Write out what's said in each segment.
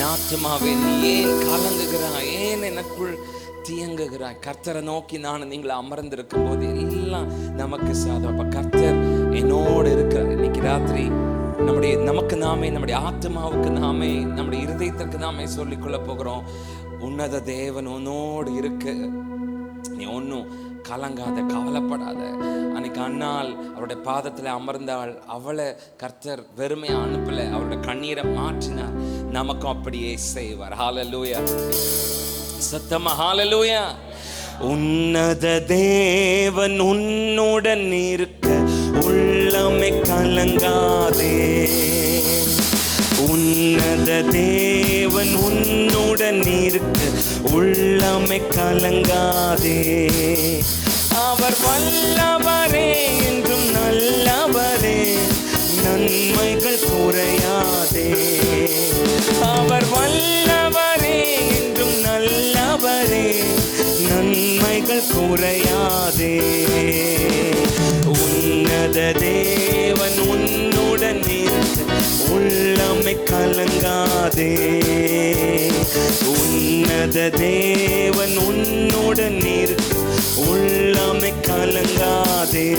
ஆத்துமாவே நீ ஏன் கலங்குகிறாய், ஏன் எனக்குள் தியங்குகிறாய்? கர்த்தரை நோக்கி நான் நீங்கள் அமர்ந்திருக்கும் போது எல்லாம் நமக்கு சாதம். கர்த்தர் என்னோடு இருக்கிறார். இன்னைக்கு ராத்திரி நமக்கு நாமே, நம்முடைய ஆத்மாவுக்கு நாமே, நம்முடைய இருதயத்திற்கு நாமே சொல்லிக்கொள்ள போகிறோம், உன்னத தேவன் உன்னோடு இருக்கு, நீ ஒன்னும் கலங்காத, கவலைப்படாத. அன்னைக்கு அன்னாள் அவருடைய பாதத்துல அமர்ந்தாள். அவளை கர்த்தர் வெறுமையா அனுப்பல, அவருடைய கண்ணீரை மாற்றினார். நமக்கும் அப்படியே செய்வார். ஹல்லேலூயா, சத்தமா ஹல்லேலூயா. உன்னத தேவன் உன்னுடன் இருக்க உள்ளமே கலங்காதே. உன்னத தேவன் உன்னுடன் இருக்க உள்ளமே கலங்காதே. அவர் வல்லவரே, என்றும் நல்லவரே, நன்மைகள் குறையாதே. அவர் வல்லவரே, என்றும் நல்லவரே, நன்மைகள் குறையாதே. உன்னத தேவன் உன்னுடன் இருக்க உள்ளமே கலங்காதே. உன்னத தேவன் உன்னுடன் இருக்க உள்ளமே கலங்காதே.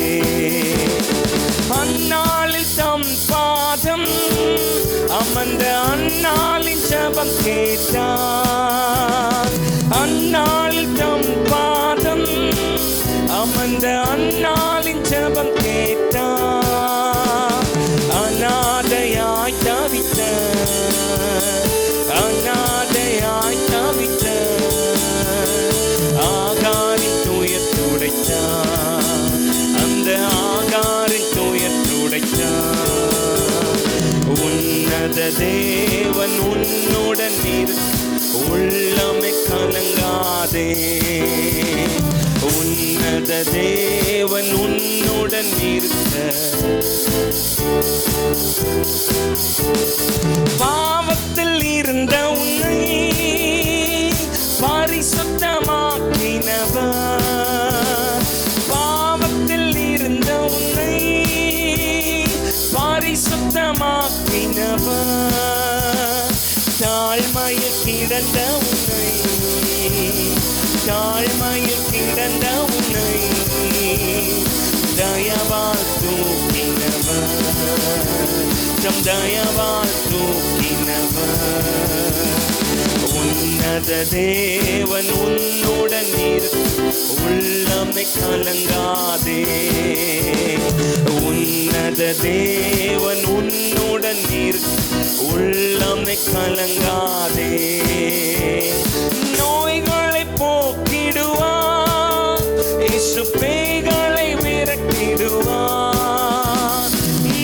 அந்நாளில் தம் பாதம் அமர்ந்த அந்நாளின் ஜெபம் கேட்டார். அந்நாளில் தம் பாதம் அமர்ந்த அந்நாளின் ஜெபம் கேட்டார். அநாதையாய் தவித்த, அநாதையாய் தவித்த ஆகாரின் துயர் துடைத்தார். அந்த ஆகாரின் துயர் துடைத்தார். உன்னத தேவன் உன்னுடன் இருக்க உள்ளமே கலங்காதே. உன்னத தேவன் உன்னுடன் இருக்க. பாவத்தில் இருந்த உன்னை பரிசுத்தமாக்கினவர். பாவத்தில் இருந்த உன்னை பரிசுத்தமாக்கினவர். தாழ்மையில் கிடந்த உன்னை, தாழ்மையில் கிடந்த உன்னை தயவால் தூக்கினவர். தம் தயவால் தூக்கினவர். உன்னத தேவன் உன்னுடன் இருக்க உள்ளமே கலங்காதே. உன்னத தேவன் உன்னுடன் இருக்க உள்ளமே கலங்காதே. நோய்களை போக்கிடுவார், இயேசு பேய்களை விரட்டிடுவார்.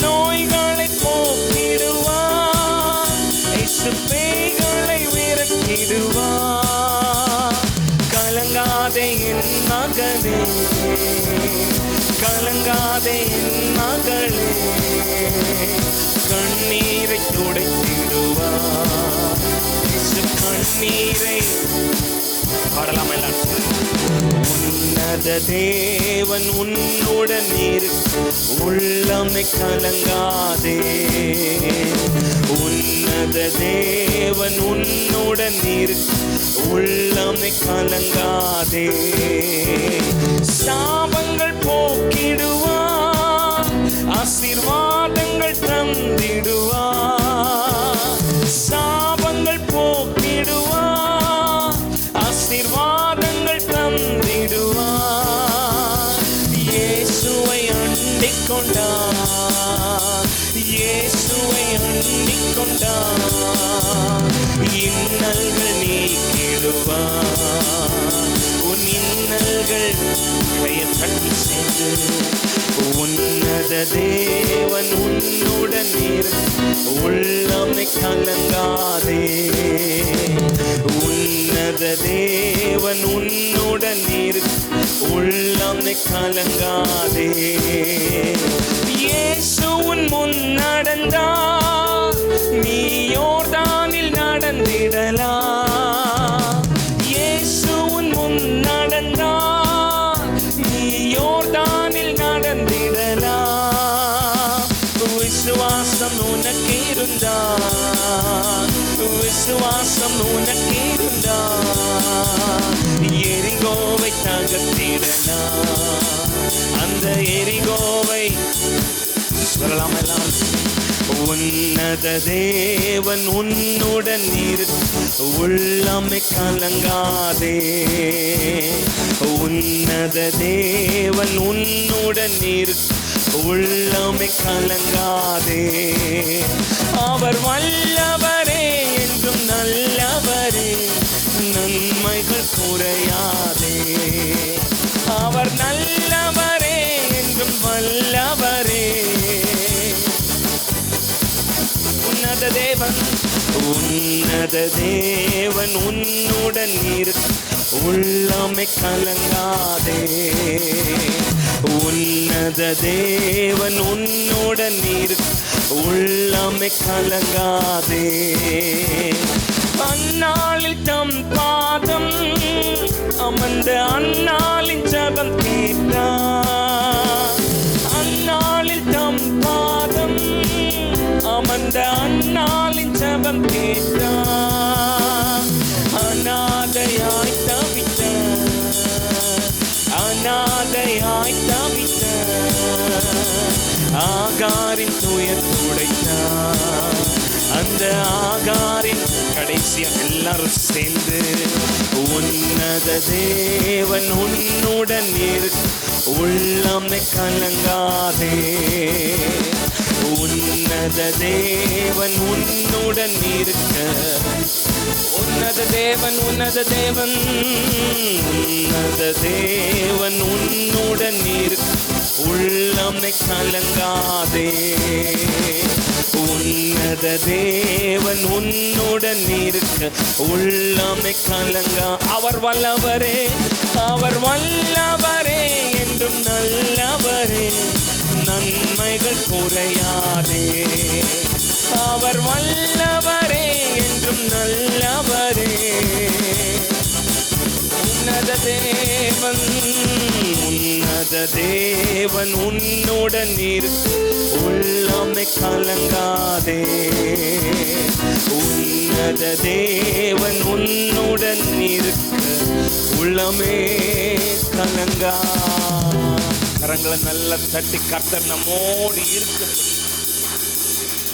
நோய்களை போக்கிடுவார், இயேசு பேய்களை விரட்டிடுவார். கலங்காதே என் மகனே, கலங்காதே என் மகளே, கண்ணீரை துடைத்திடுவார். கண்ணீரை பாடலாம் எல்லாரும். உன்னத தேவன் உன்னுடன் இருக்க உள்ளமே கலங்காதே. உன்னத தேவன் உன்னுடன் இருக்க உள்ளமே கலங்காதே. சாபங்கள் போக்கிடுவார், ஆசீர்வாதங்கள் தந்திடுவார். சாபங்கள் போக்கிடுவார், ஆசீர்வாதங்கள் தந்திடுவார். இயேசுவை அண்டிக் கொண்டார், இயேசுவை அண்டிக் கொண்டார். இன்னல்கள் நீக்கிடுவார். உன் இன்னல்கள் தட்டி சென்று. உன்னத தேவன் உன்னுடன் இருக்க உள்ளமே கலங்காதே. உன்னத தேவன் உன்னுடன் இருக்க உள்ளமே கலங்காதே. இயேசு உன் முன் நடந்தார், நீ யோர்தானில் நடந்திடலாம். இயேசு உன் முன் நடந்தார், நீ யோர்தானில் நடந்திடலாம். விசுவாசம் உனக்கு இருந்தால், விசுவாசம் உனக்கு இருந்தா எரிகோவை தகர்த்திடலாம். அந்த எரிகோவை சொல்லலாம் எல்லாம். உன்னத தேவன் உன்னுடன் உள்ளமே கலங்காதே. உன்னத தேவன் உன்னுடன் உள்ளமே கலங்காதே. அவர் வல்லவரே என்றும் நல்லவரே, நன்மைகள் குறையாதே. அவர் நல்லவரே என்றும் வல்லவரே. உன்னத தேவன் உன்னத தேவன் உன்னுடன் உள்ளமே கலங்காதே. உன்னத தேவன் உன்னுடன் உள்ளமே கலங்காதே. அந்நாளில் தம் பாதம் அமர்ந்த அந்நாளின் ஜபம் கேட்டார். அந்நாளில் தம் பாதம் அமர்ந்த அந்நாளின் ஜபம் கேட்டார். அநாதையாய் தவித்த அநாதையாய் தவித்த ஆகாரின் துயர் துடைத்தார். அந்த ஆகாரின் கடைசியா எல்லாரும் சேர்ந்து உன்னத தேவன் உன்னுடன் உள்ளமே கலங்காதே. உன்னத தேவன் உன்னுடன் இருக்க. உன்னத தேவன் உன்னத தேவன் உன்னத தேவன் உன்னுடன் இருக்க. உள்ளமே கலங்காதே. உன்னத தேவன் உன்னுடன் இருக்க. உள்ளமே கலங்கா. அவர் வல்லவரே, அவர் வல்லவரே என்றும் நல்லவரே, நன்மைகள் குறையாதே. அவர் வல்லவரே என்றும் நல்லவரே. உன்னத தேவன் உன்னத தேவன் உன்னுடன் உள்ளமே கலங்காதே. உன்னத தேவன் உன்னுடன் இருக்க. உள்ளமே கலங்கா. கரங்களை நல்ல தட்டி கர்த்தர் நம்மோடு இருக்க.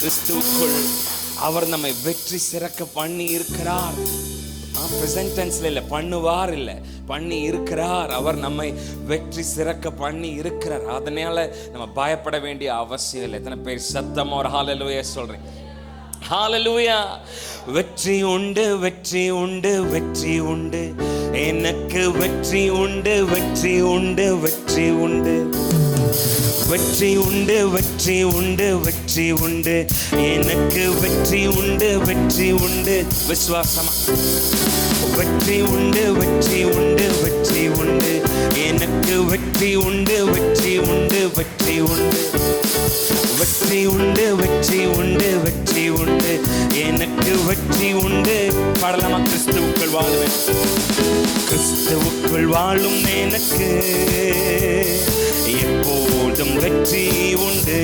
கிறிஸ்துவுக்குள் அவர் நம்மை வெற்றி சிறக்க பண்ணி இருக்கிறார். பிரசன்ட் டென்ஸ்ல இல்ல, பண்ணுவார் இல்ல, பண்ணி இருக்கிறார். அவர் நம்மை வெற்றி சிறக்க பண்ணி இருக்கிறார். அதனால நம்ம பயப்பட வேண்டிய அவசியம் இல்லை. எத்தனை பேர் சத்தமா ஒரு ஹalleluya சொல்றேன்? ஹalleluya. வெற்றி உண்டு, வெற்றி உண்டு, வெற்றி உண்டு, எனக்கு வெற்றி உண்டு, வெற்றி உண்டு, வெற்றி உண்டு, வெற்றி உண்டு, வெற்றி உண்டு, வெற்றி உண்டு, எனக்கு வெற்றி உண்டு, வெற்றி உண்டு. விசுவாசமா வெற்றி உண்டு, வெற்றி உண்டு, வெற்றி உண்டு, எனக்கு வெற்றி உண்டு, வெற்றி உண்டு, வெற்றி உண்டு, வெற்றி உண்டு, வெற்றி உண்டு, வெற்றி உண்டு, எனக்கு வெற்றி உண்டு. பாடலாமா? கிறிஸ்துவுக்குள் வாழுவேன். கிறிஸ்துவுக்குள் வாழும் எனக்கு எப்போதும் வெற்றி உண்டு.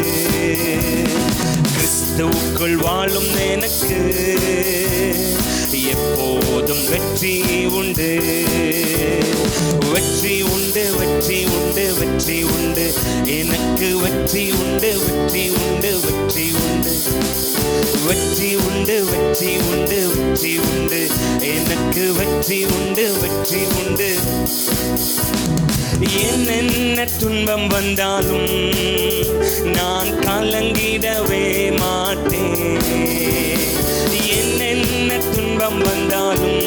கிறிஸ்துவுக்குள் வாழும் எனக்கு எப்போதும் வெற்றி உண்டு. வெற்றி உண்டு, வெற்றி உண்டு, வெற்றி உண்டு, எனக்கு வெற்றி உண்டு, வெற்றி உண்டு, வெற்றி உண்டு, வெற்றி உண்டு, வெற்றி உண்டு, வெற்றி உண்டு, எனக்கு வெற்றி உண்டு, வெற்றி உண்டு. என்னென்ன துன்பம் வந்தாலும் நான் கலங்கிடவே மாட்டேன். என்னென்ன துன்பம் வந்தாலும்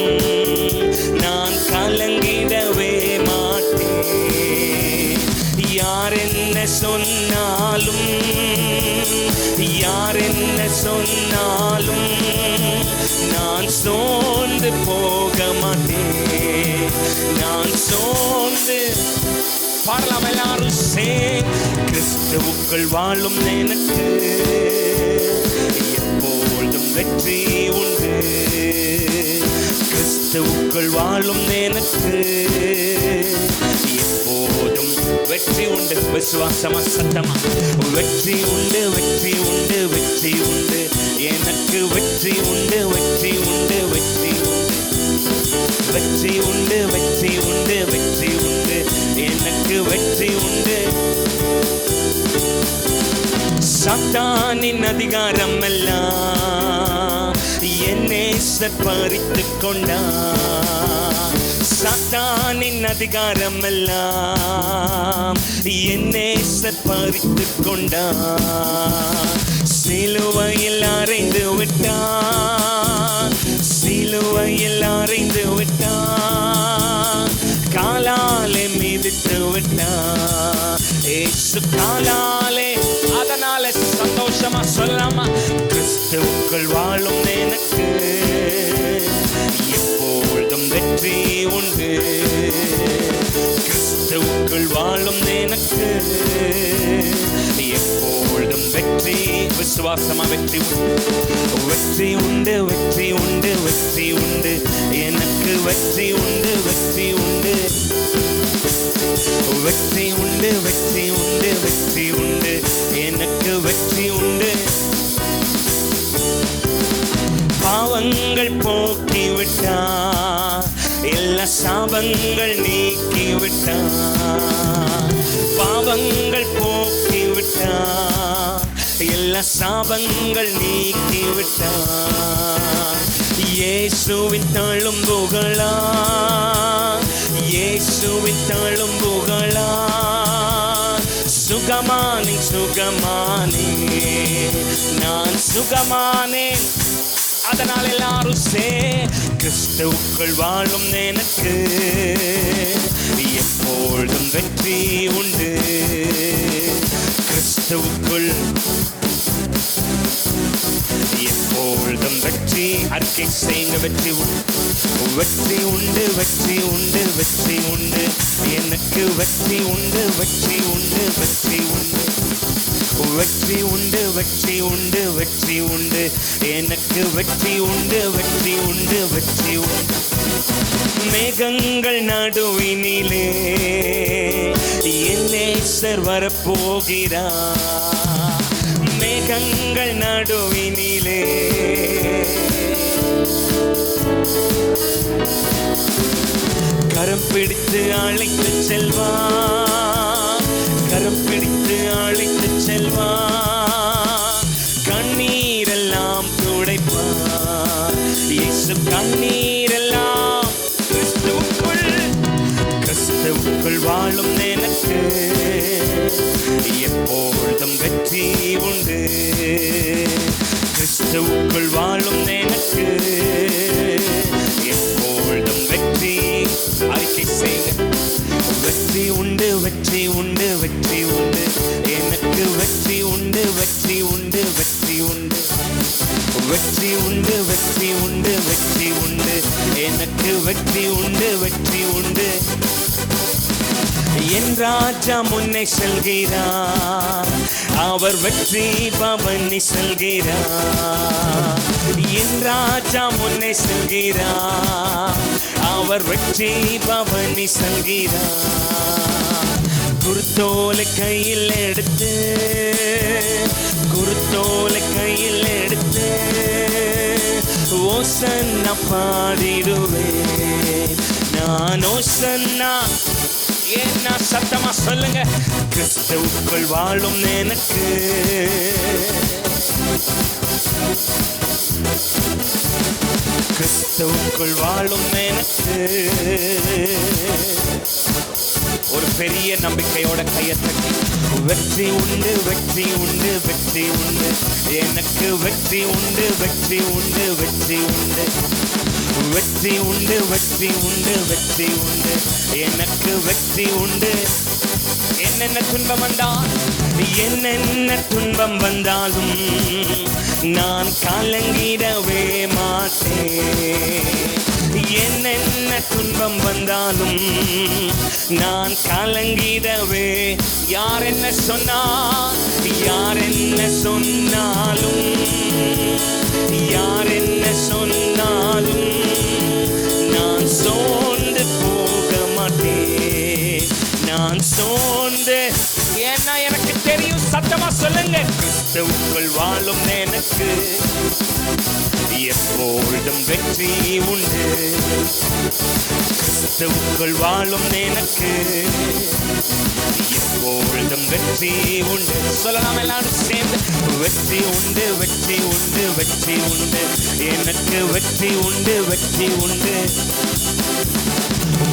நான் கலங்கிடவே மாட்டேன். யார் என்ன சொன்னாலும், யார் என்ன சொன்னாலும் நான் சோர்ந்து போக மாட்டேன். நான் சோர்ந்து பாடலாம் எல்லாரும் சேர்ந்து. கிறிஸ்துவுக்குள் வாழும் எனக்கு எப்பொழுதும் வெற்றி உண்டு. கிறிஸ்துவுக்குள் வாழும் எனக்கு எப்போதும் வெற்றி உண்டு. விசுவாசமா சத்தமா வெற்றி உண்டு, வெற்றி உண்டு, வெற்றி உண்டு, எனக்கு வெற்றி உண்டு, வெற்றி உண்டு, சாத்தானின் அதிகாரம் எல்லாம் என்னை பறித்து கொண்டார். சாத்தானின் அதிகாரம் எல்லாம் என்னை பறித்து கொண்டார். சிலுவையில் அறைந்து விட்டார், சிலுவையில் அறைந்து விட்டார், காலாலே மிதித்து விட்டார். இயேசு காலாலே. அதனால சந்தோஷமா சொல்லலாமா? கிறிஸ்துவுக்குள் வாழும் எனக்கு எப்பொழுதும் வெற்றி உண்டு. கிறிஸ்துவுக்குள் வாழும் எனக்கு எப்பொழுதும் வெற்றி. விசுவாசமா வெற்றி உண்டு, வெற்றி உண்டு, வெற்றி உண்டு, வெற்றி உண்டு. எனக்கு வெற்றி உண்டு, வெற்றி உண்டு, வெற்றி உண்டு, வெற்றி உண்டு, வெற்றி உண்டு. எனக்கு வெற்றி உண்டு. பாவங்கள் போக்கி விட்டார், எல்லா சாபங்கள் நீக்கி விட்டார். பாவங்கள் போக்கி விட்டார், எல்லா சாபங்கள் நீக்கி விட்டார். இயேசுவின் தழும்புகளா, இயேசுவின் தழும்புகளா, சுகமானே சுகமானே, நான் சுகமானே. அதனால் எல்லாரும் கிறிஸ்துவுக்குள் வாழும் எனக்கு எப்பொழுதும் வெற்றி உண்டு. கிறிஸ்துவுக்குள் எப்பொழுதும் வெற்றி. அறிக்கை செய்யுங்க, வெற்றி உண்டு, வெற்றி உண்டு, வெற்றி உண்டு, வெற்றி உண்டு. எனக்கு வெற்றி உண்டு, வெற்றி உண்டு, வெற்றி உண்டு, வெற்றி உண்டு, வெற்றி உண்டு, வெற்றி உண்டு. எனக்கு வெற்றி உண்டு, வெற்றி உண்டு, வெற்றி உண்டு. மேகங்கள் நடுவினிலே என் நேசர் வரப்போகிறார். மேகங்கள் நடுவினிலே கரம் பிடித்து அழைத்து செல்வார், கரம் பிடித்து அழைத்து செல்வார். கண்ணீரெல்லாம் துடைப்பார். இயேசு கண்ணீரெல்லாம். கிறிஸ்துவுக்குள், கிறிஸ்துவுக்குள் வாழும் எனக்கு எப்பொழுதும் வெற்றி உண்டு. கிறிஸ்துவுக்குள் வாழும் எனக்கு எப்பொழுதும் வெற்றி. அறிக்கை செய்க, வெற்றி உண்டு, வெற்றி உண்டு, வெற்றி உண்டு. எனக்கு வெற்றி உண்டு, வெற்றி உண்டு, வெற்றி உண்டு, வெற்றி உண்டு, வெற்றி உண்டு, வெற்றி உண்டு. எனக்கு வெற்றி உண்டு, வெற்றி உண்டு. என் ராஜா முன்னே செல்கிறார், அவர் வெற்றி பவனி செல்கிறார். என் ராஜா முன்னே செல்கிறார், அவர் வெற்றி பவனி செல்கிறார். குருத்தோலை கையில் எடுத்து, குருத்தோலை கையில் எடுத்து ஓசன்னா பாடிடுவேன் நான். ஓசன்னா என்ன சத்தமா சொல்லுங்க. கிறிஸ்துவுக்குள் வாழும் எனக்கு கிறிஸ்துவுக்குள் வாழும் எனக்கு ஒரு பெரிய நம்பிக்கையோட கையை தட்டி, வெற்றி உண்டு, வெற்றி உண்டு, வெற்றி உண்டு. எனக்கு வெற்றி உண்டு, வெற்றி உண்டு, வெற்றி உண்டு, வெற்றி உண்டு, வெற்றி உண்டு, வெற்றி உண்டு. எனக்கு வெற்றி உண்டு. என்னென்ன துன்பம் வந்தால், என்னென்ன துன்பம் வந்தாலும் நான் கலங்கிடவே மாட்டேன். என்னென்ன துன்பம் வந்தாலும் நான் கலங்கிடவே. யார் என்ன சொன்னார், யார் என்ன சொன்னாலும், யார் என்ன சொன்னாலும் நான் சோர்ந்து போக மாட்டேன். நான் சோர்ந்து, ஏன்னா எனக்கு தெரியும். சத்தமா சொல்லுங்க. கிறிஸ்துவுக்குள் வாழும் எனக்கு எப்பொழுதும் வெற்றி உண்டு. கிறிஸ்துவுக்குள் வாழும் எனக்கு எப்பொழுதும் வெற்றி உண்டு. சொல்லலாம் எல்லாரும் சேர்ந்து. வெற்றி உண்டு, வெற்றி உண்டு, வெற்றி உண்டு, எனக்கு வெற்றி உண்டு, வெற்றி உண்டு,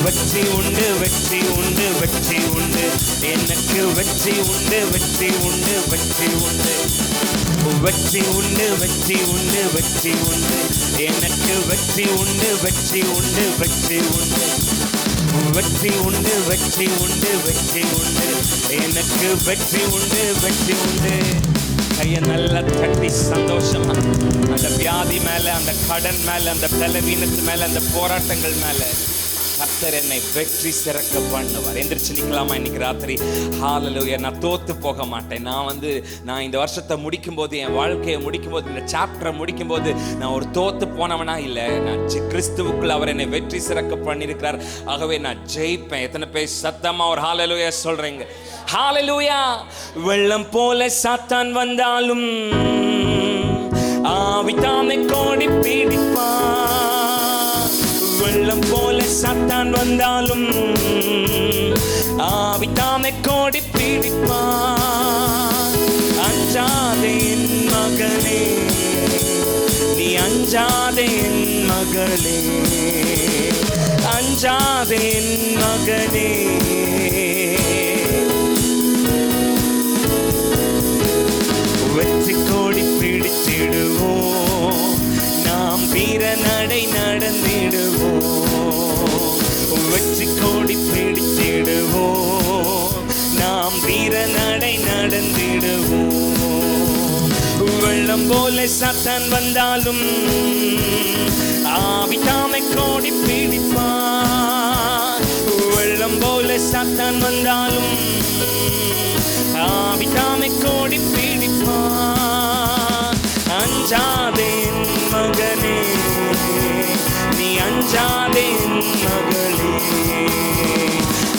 வெற்றி உண்டு, வெற்றி உண்டு, வெற்றி உண்டு, எனக்கு வெற்றி உண்டு, வெற்றி உண்டு, வெற்றி உண்டு, வெற்றி உண்டு, வெற்றி உண்டு, வெற்றி உண்டு, எனக்கு வெற்றி உண்டு, வெற்றி உண்டு, வெற்றி உண்டு, வெற்றி உண்டு, வெற்றி உண்டு, வெற்றி உண்டு, எனக்கு வெற்றி உண்டு, வெற்றி உண்டு. கையை நல்லா தட்டி சந்தோஷமா அந்த வியாதி மேல, அந்த கடன் மேல, அந்த பலவீனத்து மேல, அந்த போராட்டங்கள் மேல கர்த்தர் என்னை வெற்றி சிறக்க பண்ணுவார். எந்திரிச்சு நிக்கலாமா இன்னைக்கு ராத்திரி? ஹல்லேலூயா. நான் தோத்து போக மாட்டேன். நான் இந்த வருஷத்தை முடிக்கும் போது, என் வாழ்க்கையை முடிக்கும் போது, இந்த சாப்டரை முடிக்கும் போது நான் ஒரு தோத்து போனவனா இல்லை. நான் கிறிஸ்துவுக்குள் அவர் என்னை வெற்றி சிறக்க பண்ணியிருக்கிறார். ஆகவே நான் ஜெயிப்பேன். எத்தனை பேர் சத்தமா ஒரு ஹல்லேலூயா சொல்றீங்க? ஹல்லேலூயா. வெள்ளம் போல சாத்தான் வந்தாலும் ஆவிதாமை கோடி பீடிப்பான். வெள்ளம் போல சாத்தான் வந்தாலும் ஆவிதாமை கோடி பீடிப்பான். அஞ்சாதே என் மகளே, நீ அஞ்சாதே என் மகளே, அஞ்சாதே என் மகனே. வெற்றி கோடி பிடித்திடுவோம், நாம் வீர நடை நடந்திடுவோம். வெற்றி கோடி பிடித்திடுவோம், நாம் வீர நடை நடந்திடுவோம். வெள்ளம் போல சாத்தான் வந்தாலும் ஆவிதாமை கோடி பிடிப்பான். வெள்ளம் போல சாத்தான் வந்தாலும் ஆவிதாமை கோடி பிடிப்பான். அஞ்சாதே என் மகனே, நீ அஞ்சாதே என் மகளே,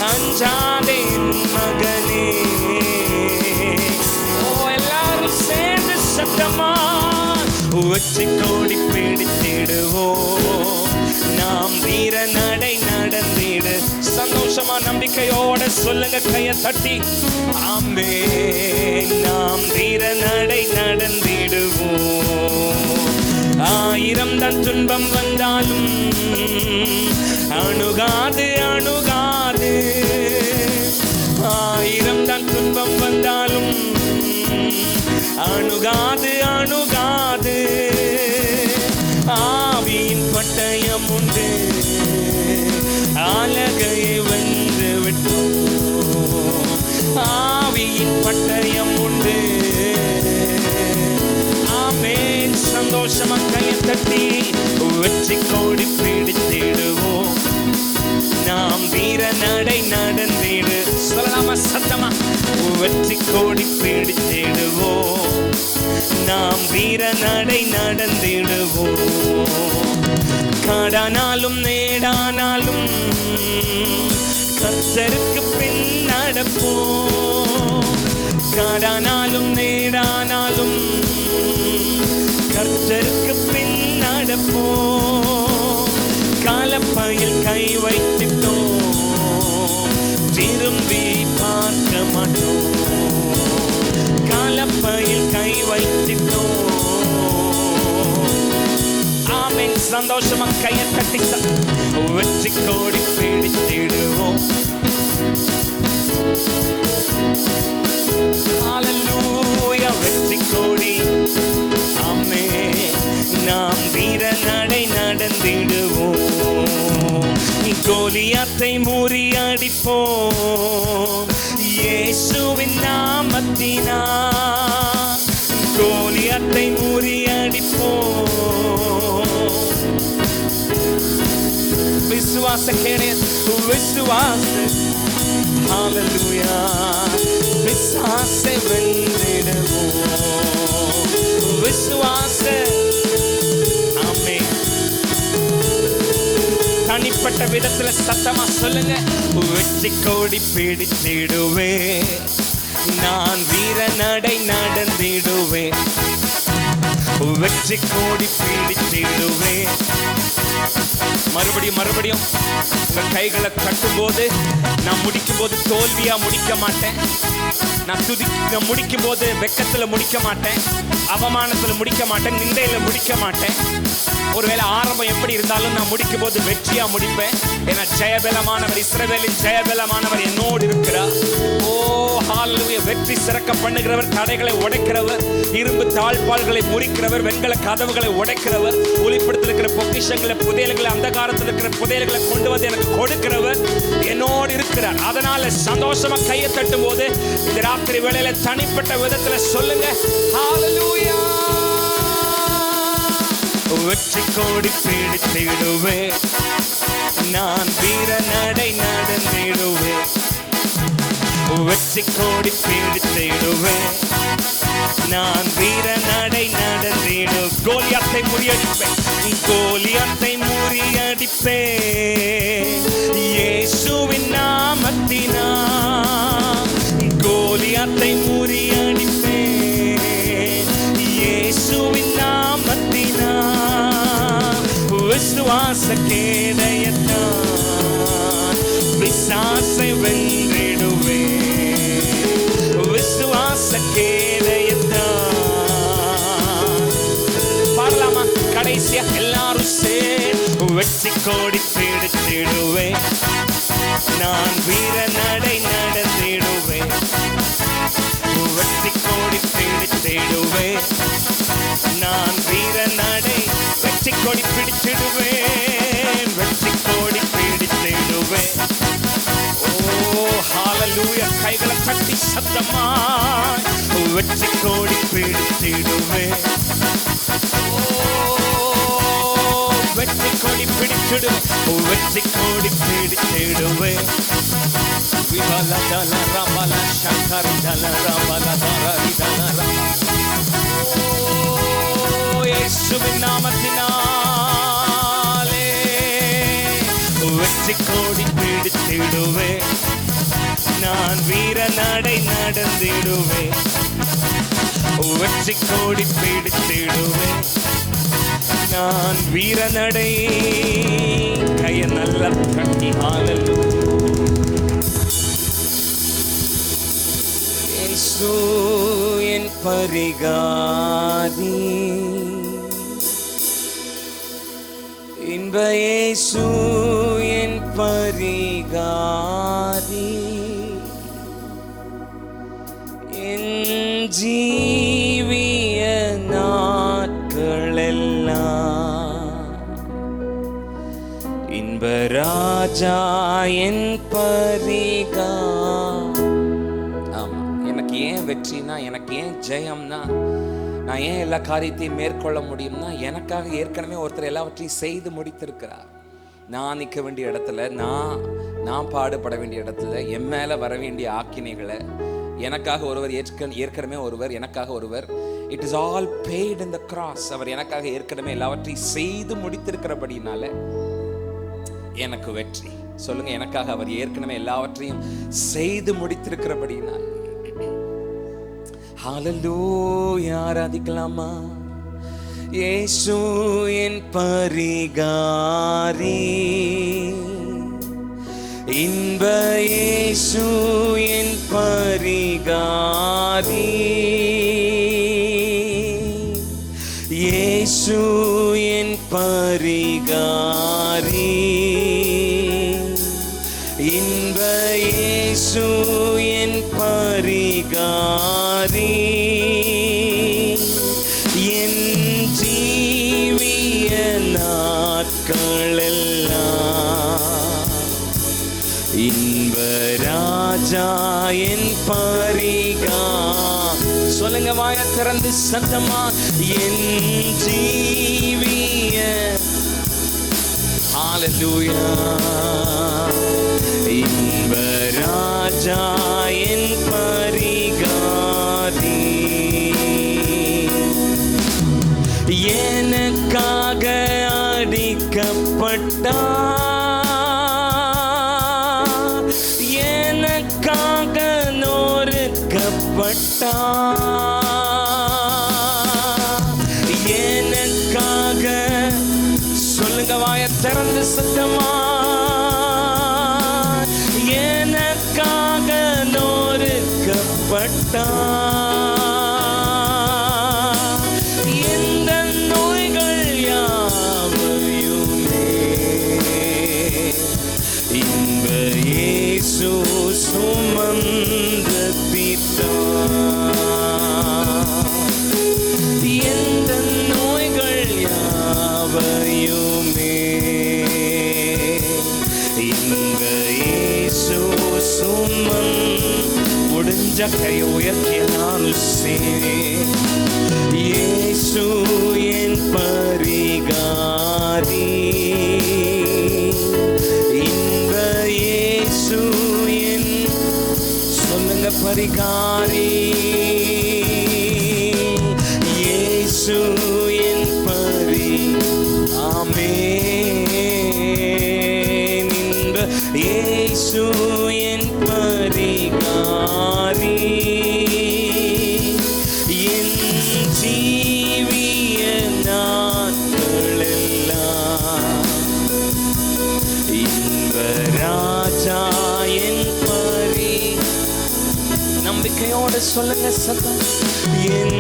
அஞ்சாதே என் மகனே. ஓ எல்லாரும் சேர்ந்து சத்தமா வெற்றி கோடி பிடித்திடுவோம், நாம் வீர நடை நடந்திடு. சந்தோஷமா நம்பிக்கையோட சொல்லுங்க கையை தட்டி. ஆமென். நாம் வீர நடை நடந்திடுவோம். ஆயிரம் தான் துன்பம் வந்தாலும் அணுகாது, அணுகாது. ஆயிரம் தான் துன்பம் வந்தாலும் அணுகாது, அணுகாது. ஆவியின் பட்டயம் உண்டு, ஆலகையை வென்று விட்டோம். ஆவியின் பட்டயம் உண்டு. ஆமென். சந்தோஷமா கையை தட்டி வெற்றி கோடி பிடித்திடுவோம், நாம் வீர நடை நடந்திடு. சொல்லலாமா சத்தமா? வெற்றி கோடி பிடித்திடுவோம், நாம் வீர நடை நடந்திடுவோம். காடானாலும் நேடானாலும் கர்த்தருக்கு பின் நடப்போம். காடானாலும் நேடானாலும் கர்த்தருக்கு பின் நடப்போம். காலப்பையில் கை வைத்திட்டோம், திரும்பி பார்க்க மாட்டோம். காலப்பையில் கை வைத்திட்டோம். ஆமென். சந்தோஷமா கையை தட்டி வெற்றி கோடி பிடித்திடுவோம். ஹல்லேலூயா. வெற்றி கோடி. ஆமென். நாம் வீர நடை நடந்திடுவோம். கோலியாத்தை முறியடிப்போம் இயேசுவின் நாமத்தினால். கோலியாத்தை முறியடிப்போம். விசுவாச கேடு, விசுவாச. ஹல்லேலூயா. விசுவாசை வென்றிடுவோம். விசுவாச. ஆமென். தனிப்பட்ட விதத்துல சத்தமா சொல்லுங்க. வெற்றி கோடி பிடித்திடுவே, நான் வீர நடை நடந்திடுவே. வெற்றி கோடி பிடித்திடுவே. மறுபடியும் மறுபடியும் உங்கள் கைகளை தட்டும் போது, நான் முடிக்கும் போது தோல்வியா முடிக்க மாட்டேன். நான் முடிக்கும் போது வெக்கத்துல முடிக்க மாட்டேன், அவமானத்துல முடிக்க மாட்டேன், நிந்தையில முடிக்க மாட்டேன். ஒருவேளை ஆரம்பம் எப்படி இருந்தாலும் நான் முடிக்கும் போது வெற்றியா முடிப்பேன். ஏன்னா ஜெயபலமானவர், இஸ்ரவேலின் ஜெயபலமானவர் என்னோடு இருக்கிறார். ஓ ஹalleluya! வெற்றி சிறக்க பண்ணுகிறவர், தடைகளை உடைக்கிறவர், இரும்பு தாழ்பால்களை முறிக்கிறவர், வெண்கல கதவுகளை உடைக்கிறவர், ஒளிப்படத்தில் இருக்கிற பொக்கிஷங்களை, புதையல்களை, அந்தகாரத்தில் இருக்கிற புதையல்களை கொண்டு வந்து எனக்கு கொடுக்கிறவர் என்னோடு இருக்கிறார். அதனால சந்தோஷமா கையை தட்டும் போது இந்த ராத்திரி வேளையில தனிப்பட்ட விதத்துல சொல்லுங்க, ஹalleluya! வெற்றி கோடி பிடித்திடுவேன், நான் வீர நடை நடந்திடுவேன். வெற்றி கோடி பிடித்திடுவேன், நான் வீர நடை நடந்திடுவேன். கோலியாத்தை முறியடிப்பேன், கோலியாத்தை முறியடிப்பேன், இயேசுவின் நாமத்தினால். கோலியாத்தை முறியடிப்பேன், இயேசுவின் நாமத்தினால். விசுவாச கேடயத்தான் பிசாசை வென்றிடுவேன். விசுவாச கேடயத்தான். பாடலாமா கடைசியா எல்லாரும் சேர்ந்து? வெற்றி கோடி பிடித்திடுவேன், நான் வீர நடை நடந்திடுவேன். வெற்றி கோடி பிடித்திடுவேன், நான் வீர நடை. வெற்றி கோடி பிடித்திடுவேன், வெற்றி கோடி பிடித்திடுவேன். ஓ ஹalleluya! கைகளை தட்டி சத்தமாய் வெற்றி கோடி பிடித்திடுவேன். வெற்றி கோடி பிடித்திடுவேன், வெற்றி கோடி பிடித்திடுவேன். விபல தல ரமல சங்கர் தல ரமல தரரி தல ரம. இயேசுவின் நாமத்தினாலே வெற்றி கோடி பிடித்திடுவேன், நான் வீர நடை நடந்திடுவேன். வெற்றி கோடி பிடித்திடுவேன், நான் வீர நடை. கைய நல்ல தட்டி ஹalleluya! இயேசு என் பரிகாரி, இன்ப இயேசு என் பரிகாரி, என் ஜீவிய நாட்களெல்லாம் இன்ப ராஜா என் பரிகா. ஆமா, எனக்கு ஏன் வெற்றினா, எனக்கு ஏன் ஜெயம்னா, நான் ஏன் எல்லா காரியத்தையும் மேற்கொள்ள முடியும்னா, எனக்காக ஏற்கனவே ஒருத்தர் எல்லாவற்றையும் செய்து முடித்திருக்கிறார். நான் நிற்க வேண்டிய இடத்துல, நான் பாடுபட வேண்டிய இடத்துல, என் மேல வர வேண்டிய ஆக்கினைகளை எனக்காக ஒருவர் ஏற்கனவே ஒருவர் எனக்காக ஒருவர், it is all paid in the cross. அவர் எனக்காக ஏற்கனவே எல்லாவற்றையும் செய்து முடித்திருக்கிறபடினால எனக்கு வெற்றி. சொல்லுங்க, எனக்காக அவர் ஏற்கனவே எல்லாவற்றையும் செய்து முடித்திருக்கிறபடினால. ஹalleluya! ஆராதிக்கலாமா? இயேசு என் பரிகாரி, இன்ப இயேசு என் பரிகாரி, இயேசு என் பரிகாரி, இன்ப இயேசு என் பரிகாரி, என் ஜீவிய நாட்களெல்லாம் இன்ப ராஜா என் பரிகா. சொல்லுங்க வாய திறந்து சத்தமா, என் ஜீவிய. ஹalleluya! இன்ப ராஜா என் பரிகாரி, எனக்காக அடிக்கப்பட்டார், எனக்காக நொறுக்கப்பட்டார், எனக்காக. சொல்லுங்க வாய திறந்து சத்தமா எனக்காக நொறுக்கப்பட்டார், இந்த நோய்கள் யாவையுமே இன்ப இயேசு சுமந்து தீர்த்தார், எந்த நோய்கள் யாவையுமே இன்ப இயேசு சுமந்து. முடிஞ்ச கை உயர்த்திய நானும் இயேசு என் பரிகாரி, இன்ப இயேசு என், சொல்லுங்க பரிகாரி, இயேசு என் பரி, ஆமென், இன்ப இயேசு என் பரிகாரி, என் ஜீவிய நாட்களெல்லாம் இன்ப ராஜா என் பரி. நம்பிக்கையோடு சொல்லுங்க சத்தம், என்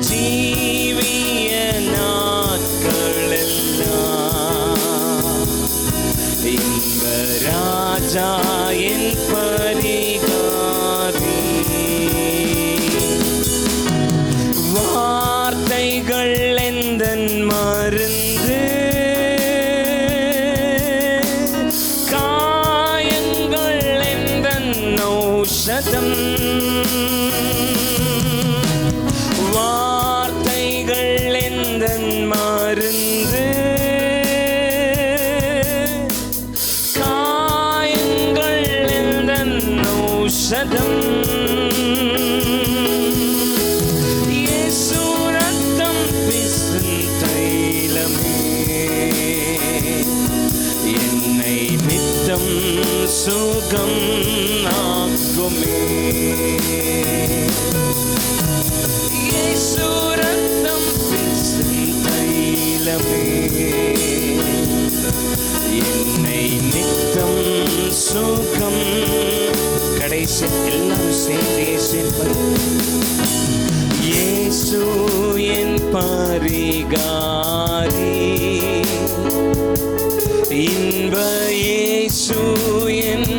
ஜீவிய நாட்களெல்லாம் இன்ப ராஜா என் பரிகாரி. வார்த்தைகள் எந்தன் மருந்து, காயங்கள் எந்தன் ஔஷதம், வார்த்தைகள் எந்தன் மருந்து, காயங்கள் எந்தன் ஔஷதம், இயேசு ரத்தம் பிசும் தைலமே என்னை நித்தம் சுகம் ஆக்குமே, இயேசு ரத்தம் பிசும் தைலமே என்னை நித்தம் சுகம். கடைசி எல்லாரும் சேர்ந்து இயேசு என் பரிகாரி, இன்ப இயேசு என்,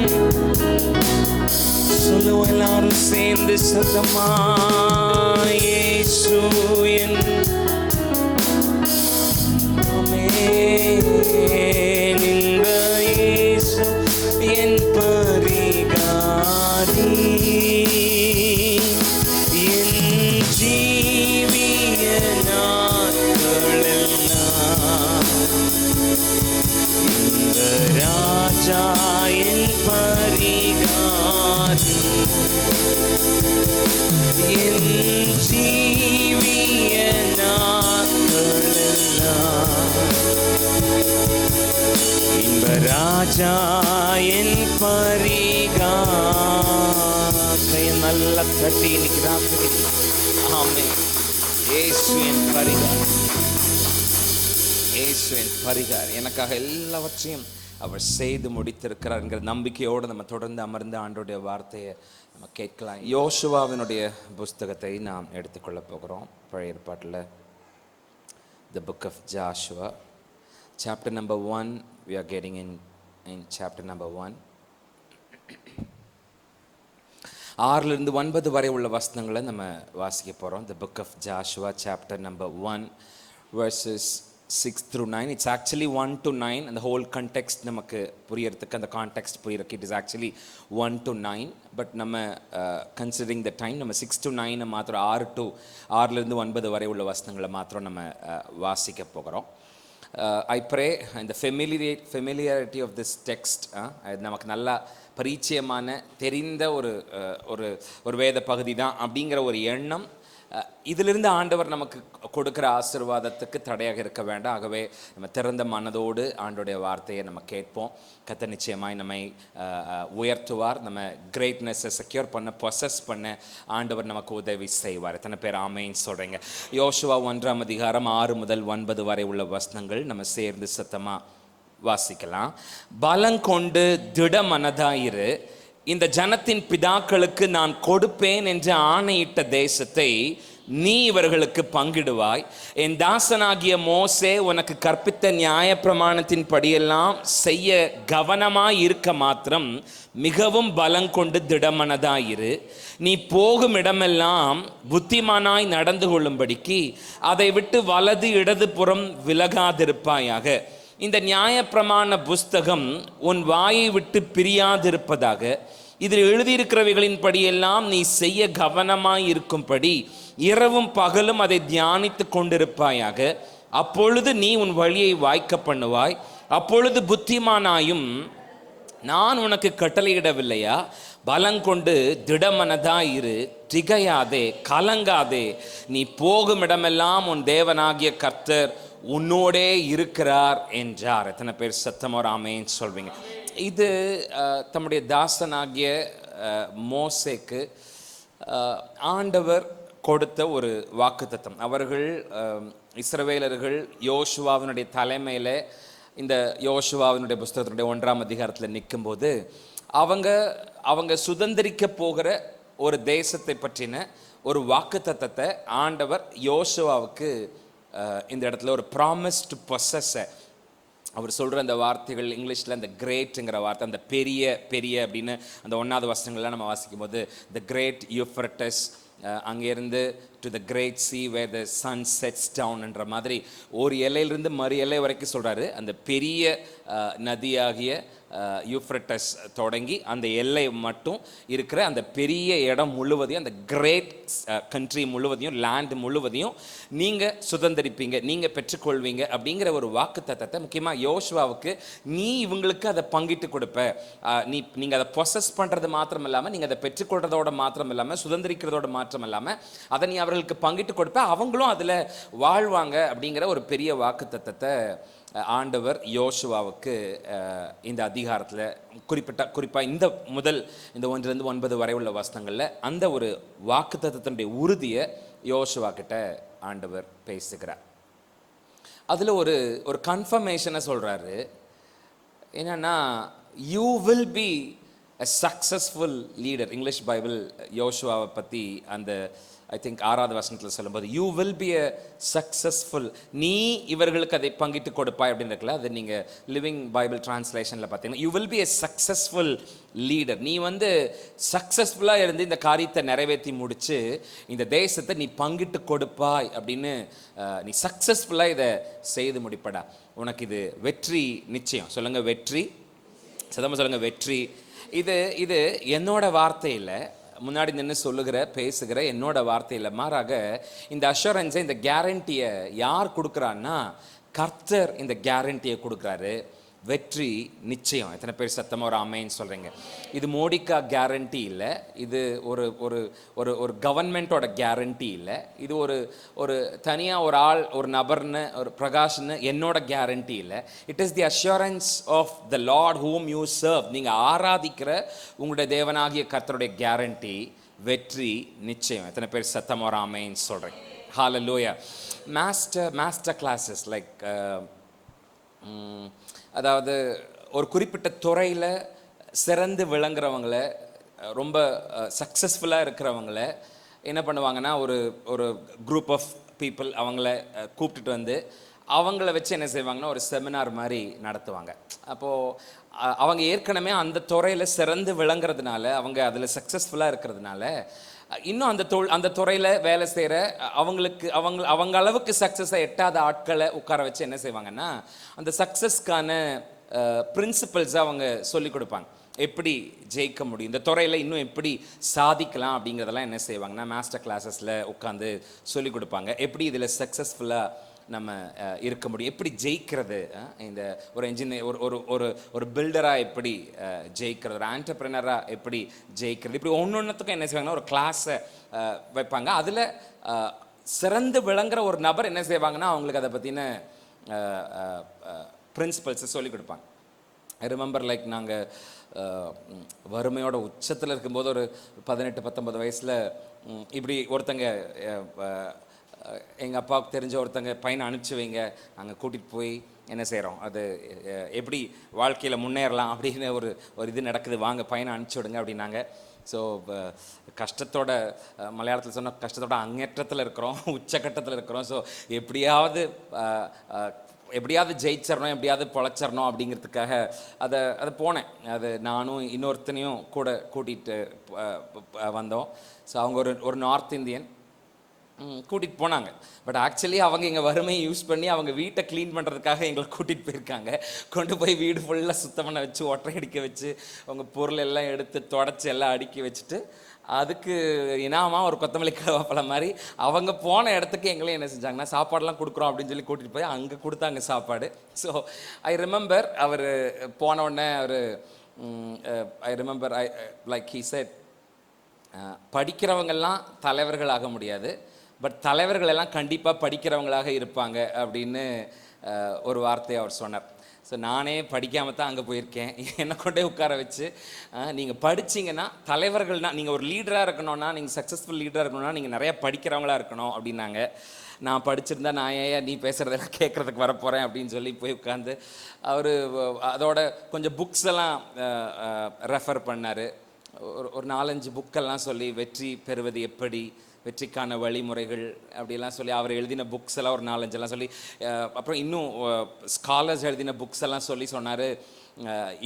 சொல்லுவோம் எல்லாரும் சேர்ந்து சத்தமா இயேசு என், ஆமென், இன்ப இயேசு என் பரிகாரி, என் ஜீவிய நாட்களெல்லாம் இன்ப ராஜா என் பரிகாரி, என் ஜீவிய நாட்களெல்லாம் இன்ப ராஜா என் பரிகாரி. நல்ல தட்டி இன்னைக்கு ராத்திரி ஆமென். இயேசு என் பரிகாரி, இயேசு என் பரிகாரி, எனக்காக எல்லாவற்றையும் அவர் செய்து முடித்திருக்கிறார் என்கிற நம்பிக்கையோடு நம்ம தொடர்ந்து அமர்ந்து ஆண்டோடைய வார்த்தையை நம்ம கேட்கலாம். யோசுவாவினுடைய புஸ்தகத்தை நாம் எடுத்துக்கொள்ள போகிறோம். பழைய ஏற்பாட்டில் the book of Joshua, chapter number 1. We are getting in chapter number 1. 6 to 9 வரை உள்ள வசனங்களை நம்ம வாசிக்க போகிறோம். The book of Joshua, chapter number 1, verses 6 through 9. It's actually 1 to 9, and the whole context நமக்கு புரியறதுக்கு, அந்த கான்டெக்ஸ்ட் புரியறதுக்கு it is actually 1 to 9. But நம்ம considering the time, நம்ம 6 to 9 மாத்திரம் 6 to 9 வரை உள்ள வசனங்களை மாத்திரம் நம்ம வாசிக்க போகிறோம். I pray and the familiarity of this text, நமக்கு நல்லா பரிச்சயமான தெரிந்த ஒரு வேத பகுதி தான் அப்படிங்கிற ஒரு எண்ணம் இதிலிருந்து ஆண்டவர் நமக்கு கொடுக்குற ஆசீர்வாதத்துக்கு தடையாக இருக்க வேண்டாம். ஆகவே நம்ம திறந்த மனதோடு ஆண்டோடைய வார்த்தையை நம்ம கேட்போம். கர்த்தர் நிச்சயமாய் நம்மை உயர்த்துவார். நம்ம கிரேட்னஸை செக்யூர் பண்ண, பொசஸ் பண்ண ஆண்டவர் நமக்கு உதவி செய்வார். எத்தனை பேர் ஆமேன்னு சொல்கிறீங்க? யோசுவா 1ஆம் அதிகாரம் 6 முதல் 9 வரை உள்ள வசனங்கள் நம்ம சேர்ந்து சத்தமாக வாசிக்கலாம். பலங்கொண்டு திடமனதாயிரு, இந்த ஜனத்தின் பிதாக்களுக்கு நான் கொடுப்பேன் என்று ஆணையிட்ட தேசத்தை நீ இவர்களுக்கு பங்கிடுவாய். என் தாசனாகிய மோசே உனக்கு கற்பித்த நியாய பிரமாணத்தின் படியெல்லாம் செய்ய கவனமாய் இருக்க மாத்திரம் மிகவும் பலங்கொண்டு திடமனதாயிரு. நீ போகும் இடமெல்லாம் புத்திமானாய் நடந்து கொள்ளும்படிக்கு அதை விட்டு வலது இடது புறம் விலகாதிருப்பாயாக. இந்த நியாயப்பிரமாண புஸ்தகம் உன் வாயை விட்டு பிரியாதிருப்பதாக. இதில் எழுதியிருக்கிறவைகளின் படியெல்லாம் நீ செய்ய கவனமாய் இருக்கும்படி இரவும் பகலும் அதை தியானித்து கொண்டிருப்பாயாக. அப்பொழுது நீ உன் வழியை வாய்க்க பண்ணுவாய். அப்பொழுது புத்திமானாயும் நான் உனக்கு கட்டளையிடவில்லையா? பலங்கொண்டு திடமனதாயிரு, திகையாதே, கலங்காதே. நீ போகும் இடமெல்லாம் உன் தேவனாகிய கர்த்தர் உன்னோடே இருக்கிறார் என்றார். எத்தனை பேர் சத்தமோ ஆமேன்னு சொல்வீங்க? இது தம்முடைய தாசனாகிய மோசேக்கு ஆண்டவர் கொடுத்த ஒரு வாக்குத்தத்தம். அவர்கள் இஸ்ரவேலர்கள் யோசுவாவினுடைய தலைமையில் இந்த யோசுவாவினுடைய புஸ்தகத்தினுடைய 1ஆம் அதிகாரத்தில் நிற்கும்போது அவங்க சுதந்திரிக்க போகிற ஒரு தேசத்தை பற்றின ஒரு வாக்குத்தத்தத்தை ஆண்டவர் யோசுவாவுக்கு இந்த இடத்துல ஒரு ப்ராமிஸ் டு பொசஸ். அவர் சொல்கிற அந்த வார்த்தைகள் இங்கிலீஷில் அந்த கிரேட்டுங்கிற வார்த்தை, அந்த பெரிய பெரிய அப்படின்னு அந்த 1ஆவது வசனங்கள்லாம் நம்ம வாசிக்கும் போது த கிரேட் யூஃப்ரட்டஸ், அங்கேருந்து to the great sea where the sun sets டவுன்ன்ற மாதிரி ஒரு எல்லையிலிருந்து மறு எல்லை வரைக்கும் சொல்கிறாரு. அந்த பெரிய நதியாகிய யூஃப்ரட்டஸ் தொடங்கி அந்த எல்லை மட்டும் இருக்கிற அந்த பெரிய இடம் முழுவதையும், அந்த கிரேட் கண்ட்ரி முழுவதையும், லேண்ட் முழுவதையும் நீங்கள் சுதந்திரிப்பீங்க, நீங்கள் பெற்றுக்கொள்வீங்க அப்படிங்கிற ஒரு வாக்குத்தத்தத்தை முக்கியமாக யோசுவாவுக்கு நீ இவங்களுக்கு அதை பங்கிட்டு கொடுப்ப. நீங்கள் அதை பொசஸ் பண்ணுறது மாத்திரம் இல்லாமல், நீங்கள் அதை பெற்றுக்கொள்றதோட மாத்திரம் இல்லாமல், சுதந்திரிக்கிறதோட மாத்திரம் இல்லாமல் அதை நீ அவர்களுக்கு பங்கிட்டு கொடுப்ப, அவங்களும் அதில் வாழ்வாங்க அப்படிங்கிற ஒரு பெரிய வாக்குத்தத்தத்தை ஆண்டவர் யோசுவாவுக்கு இந்த அதிகாரத்தில் குறிப்பாக இந்த 1 to 9 வரை உள்ள வசனங்களில் அந்த ஒரு வாக்குத்தத்தத்தினுடைய உறுதியை யோசுவா கிட்ட ஆண்டவர் பேசுகிறார். அதில் ஒரு கன்ஃபர்மேஷனை சொல்கிறாரு. என்னன்னா, you will be a successful leader. English Bible யோசுவாவை பற்றி அந்த ஐ திங்க் 6ஆவது வசனத்தில் சொல்லும்போது you will be a successful, நீ இவர்களுக்கு அதை பங்கிட்டு கொடுப்பாய் அப்படின்னு இருக்குல்ல, அது நீங்கள் லிவிங் பைபிள் டிரான்ஸ்லேஷனில் பார்த்தீங்கன்னா you will be a successful leader. நீ சக்ஸஸ்ஃபுல்லாக இருந்து இந்த காரியத்தை நிறைவேற்றி முடித்து இந்த தேசத்தை நீ பங்கிட்டு கொடுப்பாய் அப்படின்னு நீ சக்ஸஸ்ஃபுல்லாக இதை செய்து முடிப்படா. உனக்கு இது வெற்றி நிச்சயம். சொல்லுங்கள் வெற்றி. சதமாக சொல்லுங்கள் வெற்றி. இது என்னோட வார்த்தையில் முன்னாடி நின்று பேசுகிற என்னோட வார்த்தையில் மாறாக இந்த அஷூரன்ஸை, இந்த கேரண்டியை யார் கொடுக்குறான்னா கர்த்தர் இந்த கேரண்டியை கொடுக்குறாரு. வெற்றி நிச்சயம். எத்தனை பேர் சத்தமாக ஒரு ஆமேன்னு சொல்கிறீங்க? இது மோடிக்கா கேரண்டி இல்லை, இது ஒரு கவர்மெண்ட்டோட கேரண்டி இல்லை, இது ஒரு தனியாக ஒரு ஆள், ஒரு நபர்னு, ஒரு பிரகாஷ்னு என்னோட கேரண்டி இல்லை. It is the assurance of the lord whom you serve. நீங்கள் ஆராதிக்கிற உங்களுடைய தேவனாகிய கர்த்தருடைய கேரண்டி வெற்றி நிச்சயம். எத்தனை பேர் சத்தமாக ஒரு ஆமேன்னு சொல்கிறீங்க? ஹல்லேலூயா. மாஸ்டர் கிளாஸஸ் லைக் அதாவது ஒரு குறிப்பிட்ட துறையில் சிறந்து விளங்குறவங்கள, ரொம்ப சக்ஸஸ்ஃபுல்லாக இருக்கிறவங்கள என்ன பண்ணுவாங்கன்னா ஒரு குரூப் ஆஃப் பீப்புள் அவங்கள கூப்பிட்டுட்டு அவங்கள வச்சு என்ன செய்வாங்கன்னா ஒரு செமினார் மாதிரி நடத்துவாங்க. அப்போது அவங்க ஏற்கனவே அந்த துறையில் சிறந்து விளங்குறதுனால, அவங்க அதில் சக்ஸஸ்ஃபுல்லாக இருக்கிறதுனால இன்னும் அந்த துறையில் வேலை செய்கிற அவங்க அளவுக்கு சக்ஸஸை எட்டாத ஆட்களை உட்கார வச்சு என்ன செய்வாங்கன்னா அந்த சக்ஸஸ்க்கான பிரின்சிபல்ஸை அவங்க சொல்லிக் கொடுப்பாங்க. எப்படி ஜெயிக்க முடியும், இந்த துறையில் இன்னும் எப்படி சாதிக்கலாம் அப்படிங்கிறதெல்லாம் என்ன செய்வாங்கன்னா மாஸ்டர் கிளாஸஸில் உட்காந்து சொல்லிக் கொடுப்பாங்க. எப்படி இதில் சக்ஸஸ்ஃபுல்லாக நம்ம இருக்க முடியும். எப்படி ஜெயிக்கிறது, இந்த ஒரு என்ஜினியர், ஒரு ஒரு ஒரு ஒரு பில்டராக எப்படி ஜெயிக்கிறது, ஒரு ஆண்டர்பிரினராக எப்படி ஜெயிக்கிறது, இப்படி ஒன்றுத்துக்கும் என்ன செய்வாங்கன்னா ஒரு கிளாஸை வைப்பாங்க. அதில் சிறந்து விளங்குற ஒரு நபர் என்ன செய்வாங்கன்னா அவங்களுக்கு அதை பற்றின பிரின்சிபல்ஸை சொல்லிக் கொடுப்பாங்க. ஐ ரிமெம்பர் லைக் நாங்கள் வறுமையோட உச்சத்தில் இருக்கும்போது ஒரு 18-19 வயசில் இப்படி ஒருத்தங்க எங்கள் அப்பாவுக்கு தெரிஞ்ச ஒருத்தங்க பையனை அனுப்பிச்சி வைங்க, நாங்கள் கூட்டிகிட்டு போய் என்ன செய்கிறோம், அது எப்படி வாழ்க்கையில் முன்னேறலாம் அப்படின்னு ஒரு இது நடக்குது, வாங்க பையனை அனுப்பிச்சி விடுங்க அப்படின்னாங்க. ஸோ கஷ்டத்தோட, மலையாளத்தில் சொன்ன கஷ்டத்தோட அங்கேற்றத்தில் இருக்கிறோம், உச்சக்கட்டத்தில் இருக்கிறோம். ஸோ எப்படியாவது ஜெயிச்சிடணும், எப்படியாவது பொழைச்சிடணும் அப்படிங்கிறதுக்காக அதை போனேன். அது நானும் இன்னொருத்தனையும் கூட கூட்டிகிட்டு வந்தோம். ஸோ அவங்க ஒரு நார்த் இந்தியன் கூட்டிகிட்டு போனாங்க. பட் ஆக்சுவலி அவங்க எங்கள் வறுமையை யூஸ் பண்ணி அவங்க வீட்டை க்ளீன் பண்ணுறதுக்காக எங்களை கூட்டிகிட்டு போயிருக்காங்க. கொண்டு போய் வீடு ஃபுல்லாக சுத்தம் பண்ண வச்சு, ஒற்றை அடிக்க வச்சு, அவங்க பொருள் எல்லாம் எடுத்து தொடச்சி எல்லாம் அடுக்கி வச்சுட்டு, அதுக்கு இனாமாக ஒரு கொத்தமல்லி கருவேப்பிலை மாதிரி அவங்க போன இடத்துக்கு எங்களையும் என்ன செஞ்சாங்கன்னா சாப்பாடெலாம் கொடுக்குறோம் அப்படின்னு சொல்லி கூட்டிகிட்டு போய் அங்கே கொடுத்தாங்க சாப்பாடு. ஸோ ஐ ரிமெம்பர் அவர் போனவுடனே I remember like he said, படிக்கிறவங்கெல்லாம் தலைவர்கள் ஆக முடியாது, பட் தலைவர்கள் எல்லாம் கண்டிப்பாக படிக்கிறவங்களாக இருப்பாங்க அப்படின்னு ஒரு வார்த்தையை அவர் சொன்னார். ஸோ நானே படிக்காமல் தான் அங்கே போயிருக்கேன். என்னை கொண்டே உட்கார வச்சு, நீங்கள் படிச்சிங்கன்னா தலைவர்கள்னால், நீங்கள் ஒரு லீடராக இருக்கணும்னா, நீங்கள் சக்ஸஸ்ஃபுல் லீடராக இருக்கணும்னா நீங்கள் நிறையா படிக்கிறவங்களாக இருக்கணும் அப்படின்னாங்க. நான் படிச்சிருந்தா நான் ஏன் நீ பேசுகிறதெல்லாம் கேட்குறதுக்கு வரப்போகிறேன் அப்படின்னு சொல்லி போய் உட்காந்து அவர் அதோட கொஞ்சம் புக்ஸ் எல்லாம் ரெஃபர் பண்ணார். ஒரு 4-5 புக்கெல்லாம் சொல்லி, வெற்றி பெறுவது எப்படி, வெற்றிக்கான வழிமுறைகள் அப்படிலாம் சொல்லி அவர் எழுதின புக்ஸ் எல்லாம் ஒரு 4-5 சொல்லி, அப்புறம் இன்னும் ஸ்காலர்ஸ் எழுதின புக்ஸ் எல்லாம் சொல்லி சொன்னார்,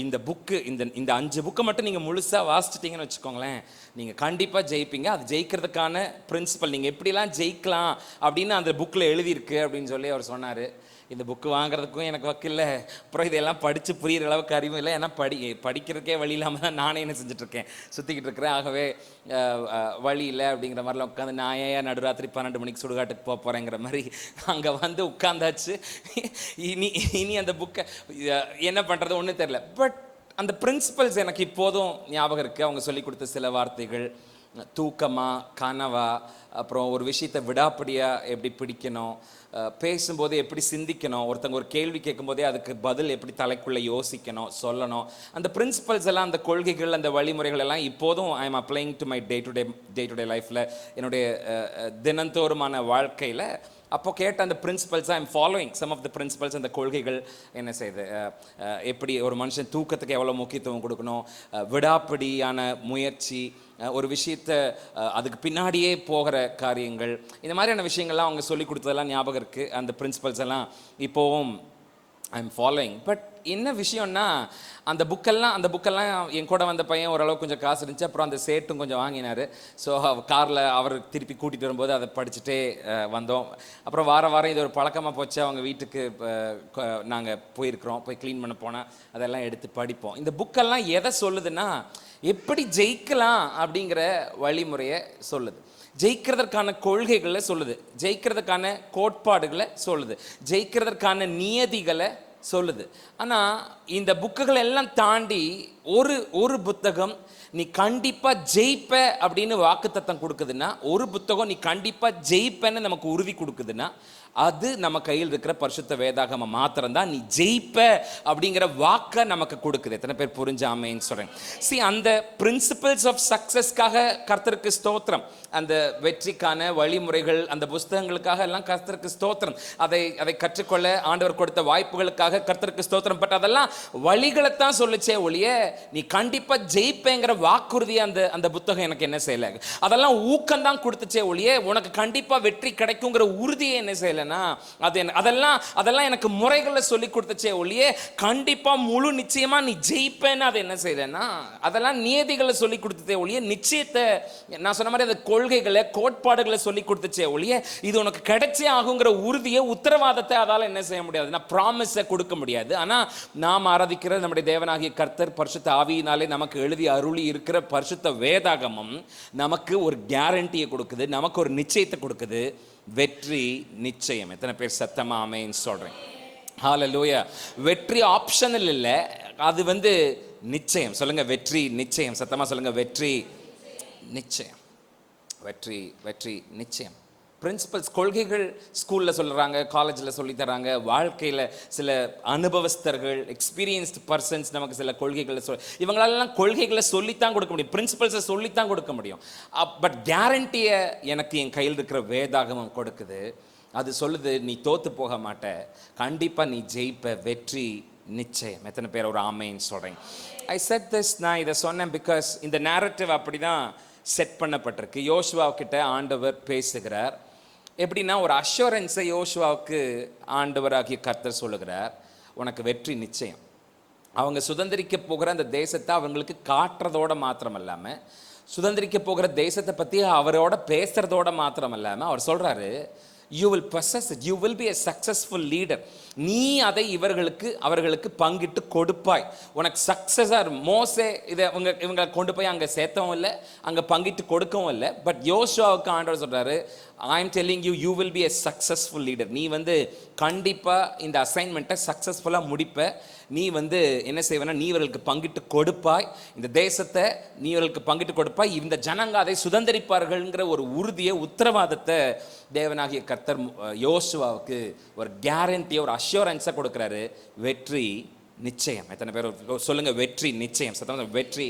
இந்த புக்கு இந்த 5 புக்கை மட்டும் நீங்கள் முழுசாக வாசிச்சிட்டிங்கன்னு வச்சுக்கோங்களேன், நீங்கள் கண்டிப்பாக ஜெயிப்பீங்க. அது ஜெயிக்கிறதுக்கான பிரின்சிபல், நீங்கள் எப்படிலாம் ஜெயிக்கலாம் அப்படின்னு அந்த புக்கில் எழுதியிருக்கு அப்படின்னு சொல்லி அவர் சொன்னார். இந்த புக்கு வாங்குறதுக்கும் எனக்கு வக்கில்லை, அப்புறம் இதெல்லாம் படித்து புரிகிற அளவுக்கு அறிவும் இல்லை. ஏன்னா படிக்கிறதுக்கே வழி இல்லாமல் தான் நானே என்ன செஞ்சுட்ருக்கேன், சுற்றிக்கிட்டு இருக்கிறேன். ஆகவே வழி இல்லை அப்படிங்கிற மாதிரிலாம் உட்காந்து நான் ஏன் நடுராத்திரி 12 மணிக்கு சுடுகாட்டுக்கு போகிறேங்கிற மாதிரி அங்கே வந்து உட்காந்தாச்சு. இனி அந்த புக்கை என்ன பண்ணுறது ஒன்றும் தெரில. பட் அந்த பிரின்சிபல்ஸ் எனக்கு இப்போதும் ஞாபகம் இருக்குது. அவங்க சொல்லி கொடுத்த சில வார்த்தைகள், தூக்கமா கனவா, அப்புறம் ஒரு விஷயத்தை விடாப்படியாக எப்படி பிடிக்கணும், பேசும்போது எப்படி சிந்திக்கணும், ஒருத்தங்க ஒரு கேள்வி கேட்கும்போதே அதுக்கு பதில் எப்படி தலைக்குள்ளே யோசிக்கணும் சொல்லணும், அந்த பிரின்சிபல்ஸ் எல்லாம், அந்த கொள்கைகள், அந்த வழிமுறைகள் எல்லாம் இப்போதும் I am applying to my day to day லைஃப்பில், என்னுடைய தினந்தோறுமான வாழ்க்கையில். அப்போ கேட்ட அந்த principles, I am following some of the principles. அந்த கொள்கைகள் என்ன செய்யுது, எப்படி ஒரு மனுஷன் தூக்கத்துக்கு எவ்வளோ முக்கியத்துவம் கொடுக்கணும், விடாப்பிடியான முயற்சி, ஒரு விஷயத்தை அதுக்கு பின்னாடியே போகிற காரியங்கள், இந்த மாதிரியான விஷயங்கள்லாம் அவங்க சொல்லி கொடுத்ததெல்லாம் ஞாபகம் இருக்குது. அந்த பிரின்சிபல்ஸ் எல்லாம் இப்போவும் ஐ எம் ஃபாலோயிங். பட் என்ன விஷயம்னா, அந்த புக்கெல்லாம் என் கூட வந்த பையன் ஓரளவுக்கு கொஞ்சம் காசு இருந்துச்சு, அப்புறம் அந்த சேட்டும் கொஞ்சம் வாங்கினார். ஸோ காரில் அவர் திருப்பி கூட்டிகிட்டு வரும்போது அதை படிச்சுட்டே வந்தோம். அப்புறம் வாரம் இது ஒரு பழக்கமாக போச்சு. அவங்க வீட்டுக்கு நாங்கள் போயிருக்கிறோம், போய் க்ளீன் பண்ண போனால் அதெல்லாம் எடுத்து படிப்போம். இந்த புக்கெல்லாம் எதை சொல்லுதுன்னா, எப்படி ஜெயிக்கலாம் அப்படிங்கிற வழிமுறையை சொல்லுது, ஜெயிக்கிறதற்கான கொள்கைகளை சொல்லுது, ஜெயிக்கிறதுக்கான கோட்பாடுகளை சொல்லுது, ஜெயிக்கிறதற்கான நியதிகளை சொல்லுது. ஆனால் இந்த புக்குகள் எல்லாம் தாண்டி ஒரு புத்தகம் நீ கண்டிப்பாக ஜெயிப்ப அப்படின்னு வாக்குத்தத்தம் கொடுக்குதுன்னா, ஒரு புத்தகம் நீ கண்டிப்பாக ஜெயிப்பன்னு நமக்கு உறுதி கொடுக்குதுன்னா, அது நம்ம கையில் இருக்கிற பரிசுத்த வேதாகமம் மாத்திரம்தான் நீ ஜெயிப்ப அப்படிங்கிற வாக்கை நமக்கு கொடுக்குது. எத்தனை பேர் புரிஞ்சாமேன்னு சொல்கிறேன். அந்த பிரின்சிபல்ஸ் ஆஃப் சக்ஸஸ்க்காக கர்த்தருக்கு ஸ்தோத்திரம், அந்த வெற்றிக்கான வழிமுறைகள், அந்த புஸ்தகங்களுக்காக எல்லாம் கர்த்தருக்கு ஸ்தோத்திரம், அதை கற்றுக்கொள்ள ஆண்டவர் கொடுத்த வாய்ப்புகளுக்காக கர்த்தருக்கு ஸ்தோத்திரம். பட் அதெல்லாம் வழிகளைத்தான் சொல்லிச்சே ஒழிய நீ கண்டிப்பாக ஜெயிப்பேங்கிற வாக்குறுதியை அந்த புத்தகம் எனக்கு என்ன செய்யலை. அதெல்லாம் ஊக்கம்தான் கொடுத்துச்சே ஒழிய உனக்கு கண்டிப்பாக வெற்றி கிடைக்குங்கிற உறுதியை என்ன செய்யலை. அதெல்லாம் எனக்கு முறைகளை சொல்லி கொடுத்தச்சே ஒழிய கண்டிப்பா முழு நிச்சயமா நீ ஜெயிப்பேன்னு அதை என்ன செய்யலன்னா, அதெல்லாம் நியதிகளை சொல்லி கொடுத்ததே ஒழிய நிச்சயத்தை, நான் சொன்ன மாதிரி அந்த கொள்கைகளை கோட்பாடுகளை சொல்லி கொடுத்தச்சே ஒழிய இது உனக்கு கிடைச்சே ஆகுங்கிற உறுதியை, உத்தரவாதத்தை அதால என்ன செய்ய முடியாது, நான் ப்ராமிஸை கொடுக்க முடியாது. ஆனா நாம் ஆராதிக்கிற நம்முடைய தேவனாகிய கர்த்தர் பரிசுத்த ஆவியினாலே நமக்கு எழுதி அருளி இருக்கிற பரிசுத்த வேதாகமம் நமக்கு ஒரு கேரண்டியை கொடுக்குது, நமக்கு ஒரு நிச்சயத்தை கொடுக்குது. வெற்றி நிச்சயம். எத்தனை பேர் சத்தமா ஆமென் சொல்றேன்? ஹalleluya. வெற்றி ஆப்ஷனல் இல்லை, அது நிச்சயம். சொல்லுங்க வெற்றி நிச்சயம். சத்தமா சொல்லுங்க வெற்றி நிச்சயம். வெற்றி வெற்றி நிச்சயம். பிரின்சிபல்ஸ், கொள்கைகள் ஸ்கூலில் சொல்கிறாங்க, காலேஜில் சொல்லித்தராங்க. வாழ்க்கையில் சில அனுபவஸ்தர்கள், எக்ஸ்பீரியன்ஸ்டு பர்சன்ஸ் நமக்கு சில கொள்கைகளை இவங்களெல்லாம் கொள்கைகளை சொல்லித்தான் கொடுக்க முடியும், பிரின்சிபல்ஸை சொல்லித்தான் கொடுக்க முடியும். பட் கேரண்டியை எனக்கு என் கையில் இருக்கிற வேதாகமம் கொடுக்குது. அது சொல்லுது, நீ தோற்று போக மாட்ட, கண்டிப்பாக நீ ஜெயிப்ப, வெற்றி நிச்சயம். எத்தனை பேர் ஒரு ஆமைன்னு சொல்கிறேன்? ஐ செட் திஸ், நான் இதை சொன்னேன் பிகாஸ் இந்த நேரட்டிவ் அப்படி தான் செட் பண்ணப்பட்டிருக்கு. யோசுவாக்கிட்ட ஆண்டவர் பேசுகிறார். எப்படின்னா, ஒரு அஷூரன்ஸை யோசுவாவுக்கு ஆண்டவராகிய கர்த்தர் சொல்லுகிறார், உனக்கு வெற்றி நிச்சயம். அவங்க சுதந்திரிக்க போகிற அந்த தேசத்தை அவங்களுக்கு காட்டுறதோட மாத்திரம் இல்லாமல், சுதந்திரிக்க போகிற தேசத்தை பற்றி அவரோட பேசுகிறதோட மாத்திரம் இல்லாமல், அவர் சொல்கிறாரு, you will possess it, you will be a successful leader. நீ அதை அவர்களுக்கு பங்கிட்டு கொடுப்பாய். உனக்கு சக்ஸஸாக மோசே இதை இவங்களை கொண்டு போய் அங்கே சேர்த்தவும் இல்லை, அங்கே பங்கிட்டு கொடுக்கவும் இல்லை. பட் யோசுவாவுக்கு ஆண்டவர் சொல்கிறாரு, I am telling you, you will be a successful leader. நீ கண்டிப்பாக இந்த அசைன்மெண்ட்டை சக்ஸஸ்ஃபுல்லாக முடிப்ப. நீ என்ன செய்வேன்னா, நீ இவர்களுக்கு பங்கிட்டு கொடுப்பாய், இந்த தேசத்தை நீ இவர்களுக்கு பங்கிட்டு கொடுப்பாய், இந்த ஜனங்க அதை சுதந்திரிப்பார்கள்ங்கிற ஒரு உறுதியை, உத்தரவாதத்தை தேவனாகிய கர்த்தர் யோசுவாவுக்கு ஒரு கேரண்டியை, ஒரு அஷ்யூரன்ஸை கொடுக்குறாரு. வெற்றி நிச்சயம். எத்தனை பேர் சொல்லுங்க வெற்றி நிச்சயம்? சத்தம் வெற்றி.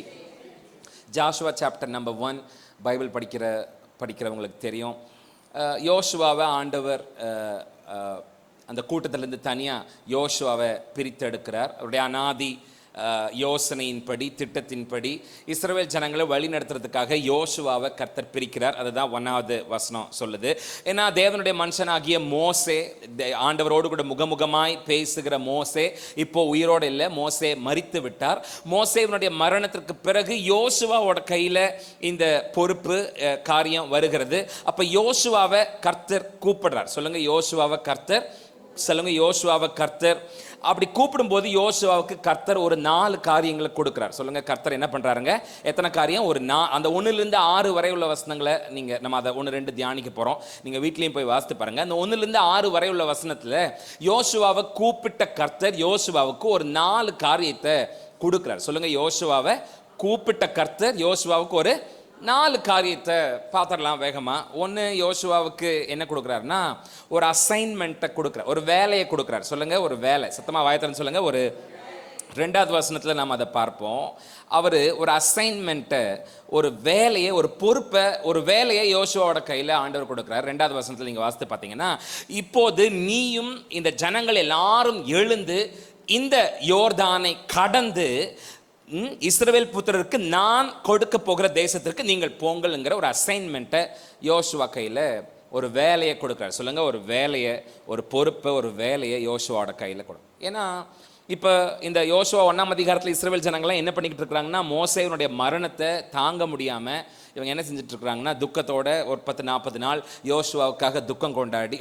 ஜாஷுவா சாப்டர் நம்பர் 1 பைபிள் படிக்கிறவங்களுக்கு தெரியும். யோசுவாவை ஆண்டவர் அந்த கூட்டத்திலேருந்து தனியாக யோசுவாவை பிரித்தெடுக்கிறார். அவருடைய அநாதி யோசனையின்படி, திட்டத்தின்படி இஸ்ரவேல் ஜனங்களை வழி நடத்துறதுக்காக யோசுவாவை கர்த்தர் பிரிக்கிறார். அதுதான் 1வது வசனம் சொல்லுது. ஏன்னா தேவனுடைய மனுஷனாகிய மோசே, ஆண்டவரோடு கூட முகமுகமாய் பேசுகிற மோசே இப்போ உயிரோடு இல்லை, மோசே மரித்து விட்டார். மோசேவனுடைய மரணத்திற்கு பிறகு யோசுவாவோட கையில் இந்த பொறுப்பு காரியம் வருகிறது. அப்போ யோசுவாவை கர்த்தர் கூப்பிடுறார். சொல்லுங்க யோசுவாவை கர்த்தர். சொல்லுங்க யோசுவாவை கர்த்தர். அப்படி கூப்பிடும்போது யோசுவாவுக்கு கர்த்தர் ஒரு 4 காரியங்களை கொடுக்குறார். சொல்லுங்க கர்த்தர் என்ன பண்றாருங்க? எத்தனை காரியம்? ஒரு அந்த 1லிருந்து 6 வரை உள்ள வசனங்களை நம்ம அதை 1-2 தியானிக்க போறோம். நீங்க வீட்லயும் போய் வாசித்து பாருங்க. அந்த 1லிருந்து 6 வரை உள்ள வசனத்துல யோசுவாவை கூப்பிட்ட கர்த்தர் யோசுவாவுக்கு ஒரு 4 காரியத்தை கொடுக்குறார். சொல்லுங்க யோசுவாவை கூப்பிட்ட கர்த்தர் யோசுவாவுக்கு ஒரு 4 காரியத்தை பார்த்துடலாம் வேகமா. ஒன்று, யோசுவாவுக்கு என்ன கொடுக்குறாருன்னா, ஒரு அசைன்மெண்ட்டை கொடுக்குறார், ஒரு வேலையை கொடுக்குறார். சொல்லுங்க ஒரு வேலை. சத்தமாக வாயத்தரன்னு சொல்லுங்க. ஒரு 2வது வசனத்தில் நாம் அதை பார்ப்போம். அவர் ஒரு அசைன்மெண்ட்டை, ஒரு வேலையை, ஒரு பொறுப்பை, ஒரு வேலையை யோசுவாவோட கையில் ஆண்டவர் கொடுக்குறார். 2வது வசனத்தில் நீங்கள் வாசித்து பார்த்தீங்கன்னா, இப்போது நீயும் இந்த ஜனங்கள் எல்லாரும் எழுந்து இந்த யோர்தானை கடந்து இஸ்ரவேல் புத்திரருக்கு நான் கொடுக்க போகிற தேசத்திற்கு நீங்கள் போங்கள்ங்கிற ஒரு அசைன்மெண்ட்டை யோசுவா கையில், ஒரு வேலையை கொடுக்குறாரு. சொல்லுங்க ஒரு வேலையை, ஒரு பொறுப்பை, ஒரு வேலையை யோசுவாவோட கையில் கொடுக்கும். ஏன்னா இப்போ இந்த யோசுவா 1ஆம் அதிகாரத்தில் இஸ்ரவேல் ஜனங்கள்லாம் என்ன பண்ணிக்கிட்டு இருக்கிறாங்கன்னா, மோசேவனுடைய மரணத்தை தாங்க முடியாமல் இவங்க என்ன செஞ்சுட்டு இருக்கிறாங்கன்னா, துக்கத்தோட ஒரு 10-40 நாள் யோசுவாவுக்காக துக்கம் கொண்டாடி,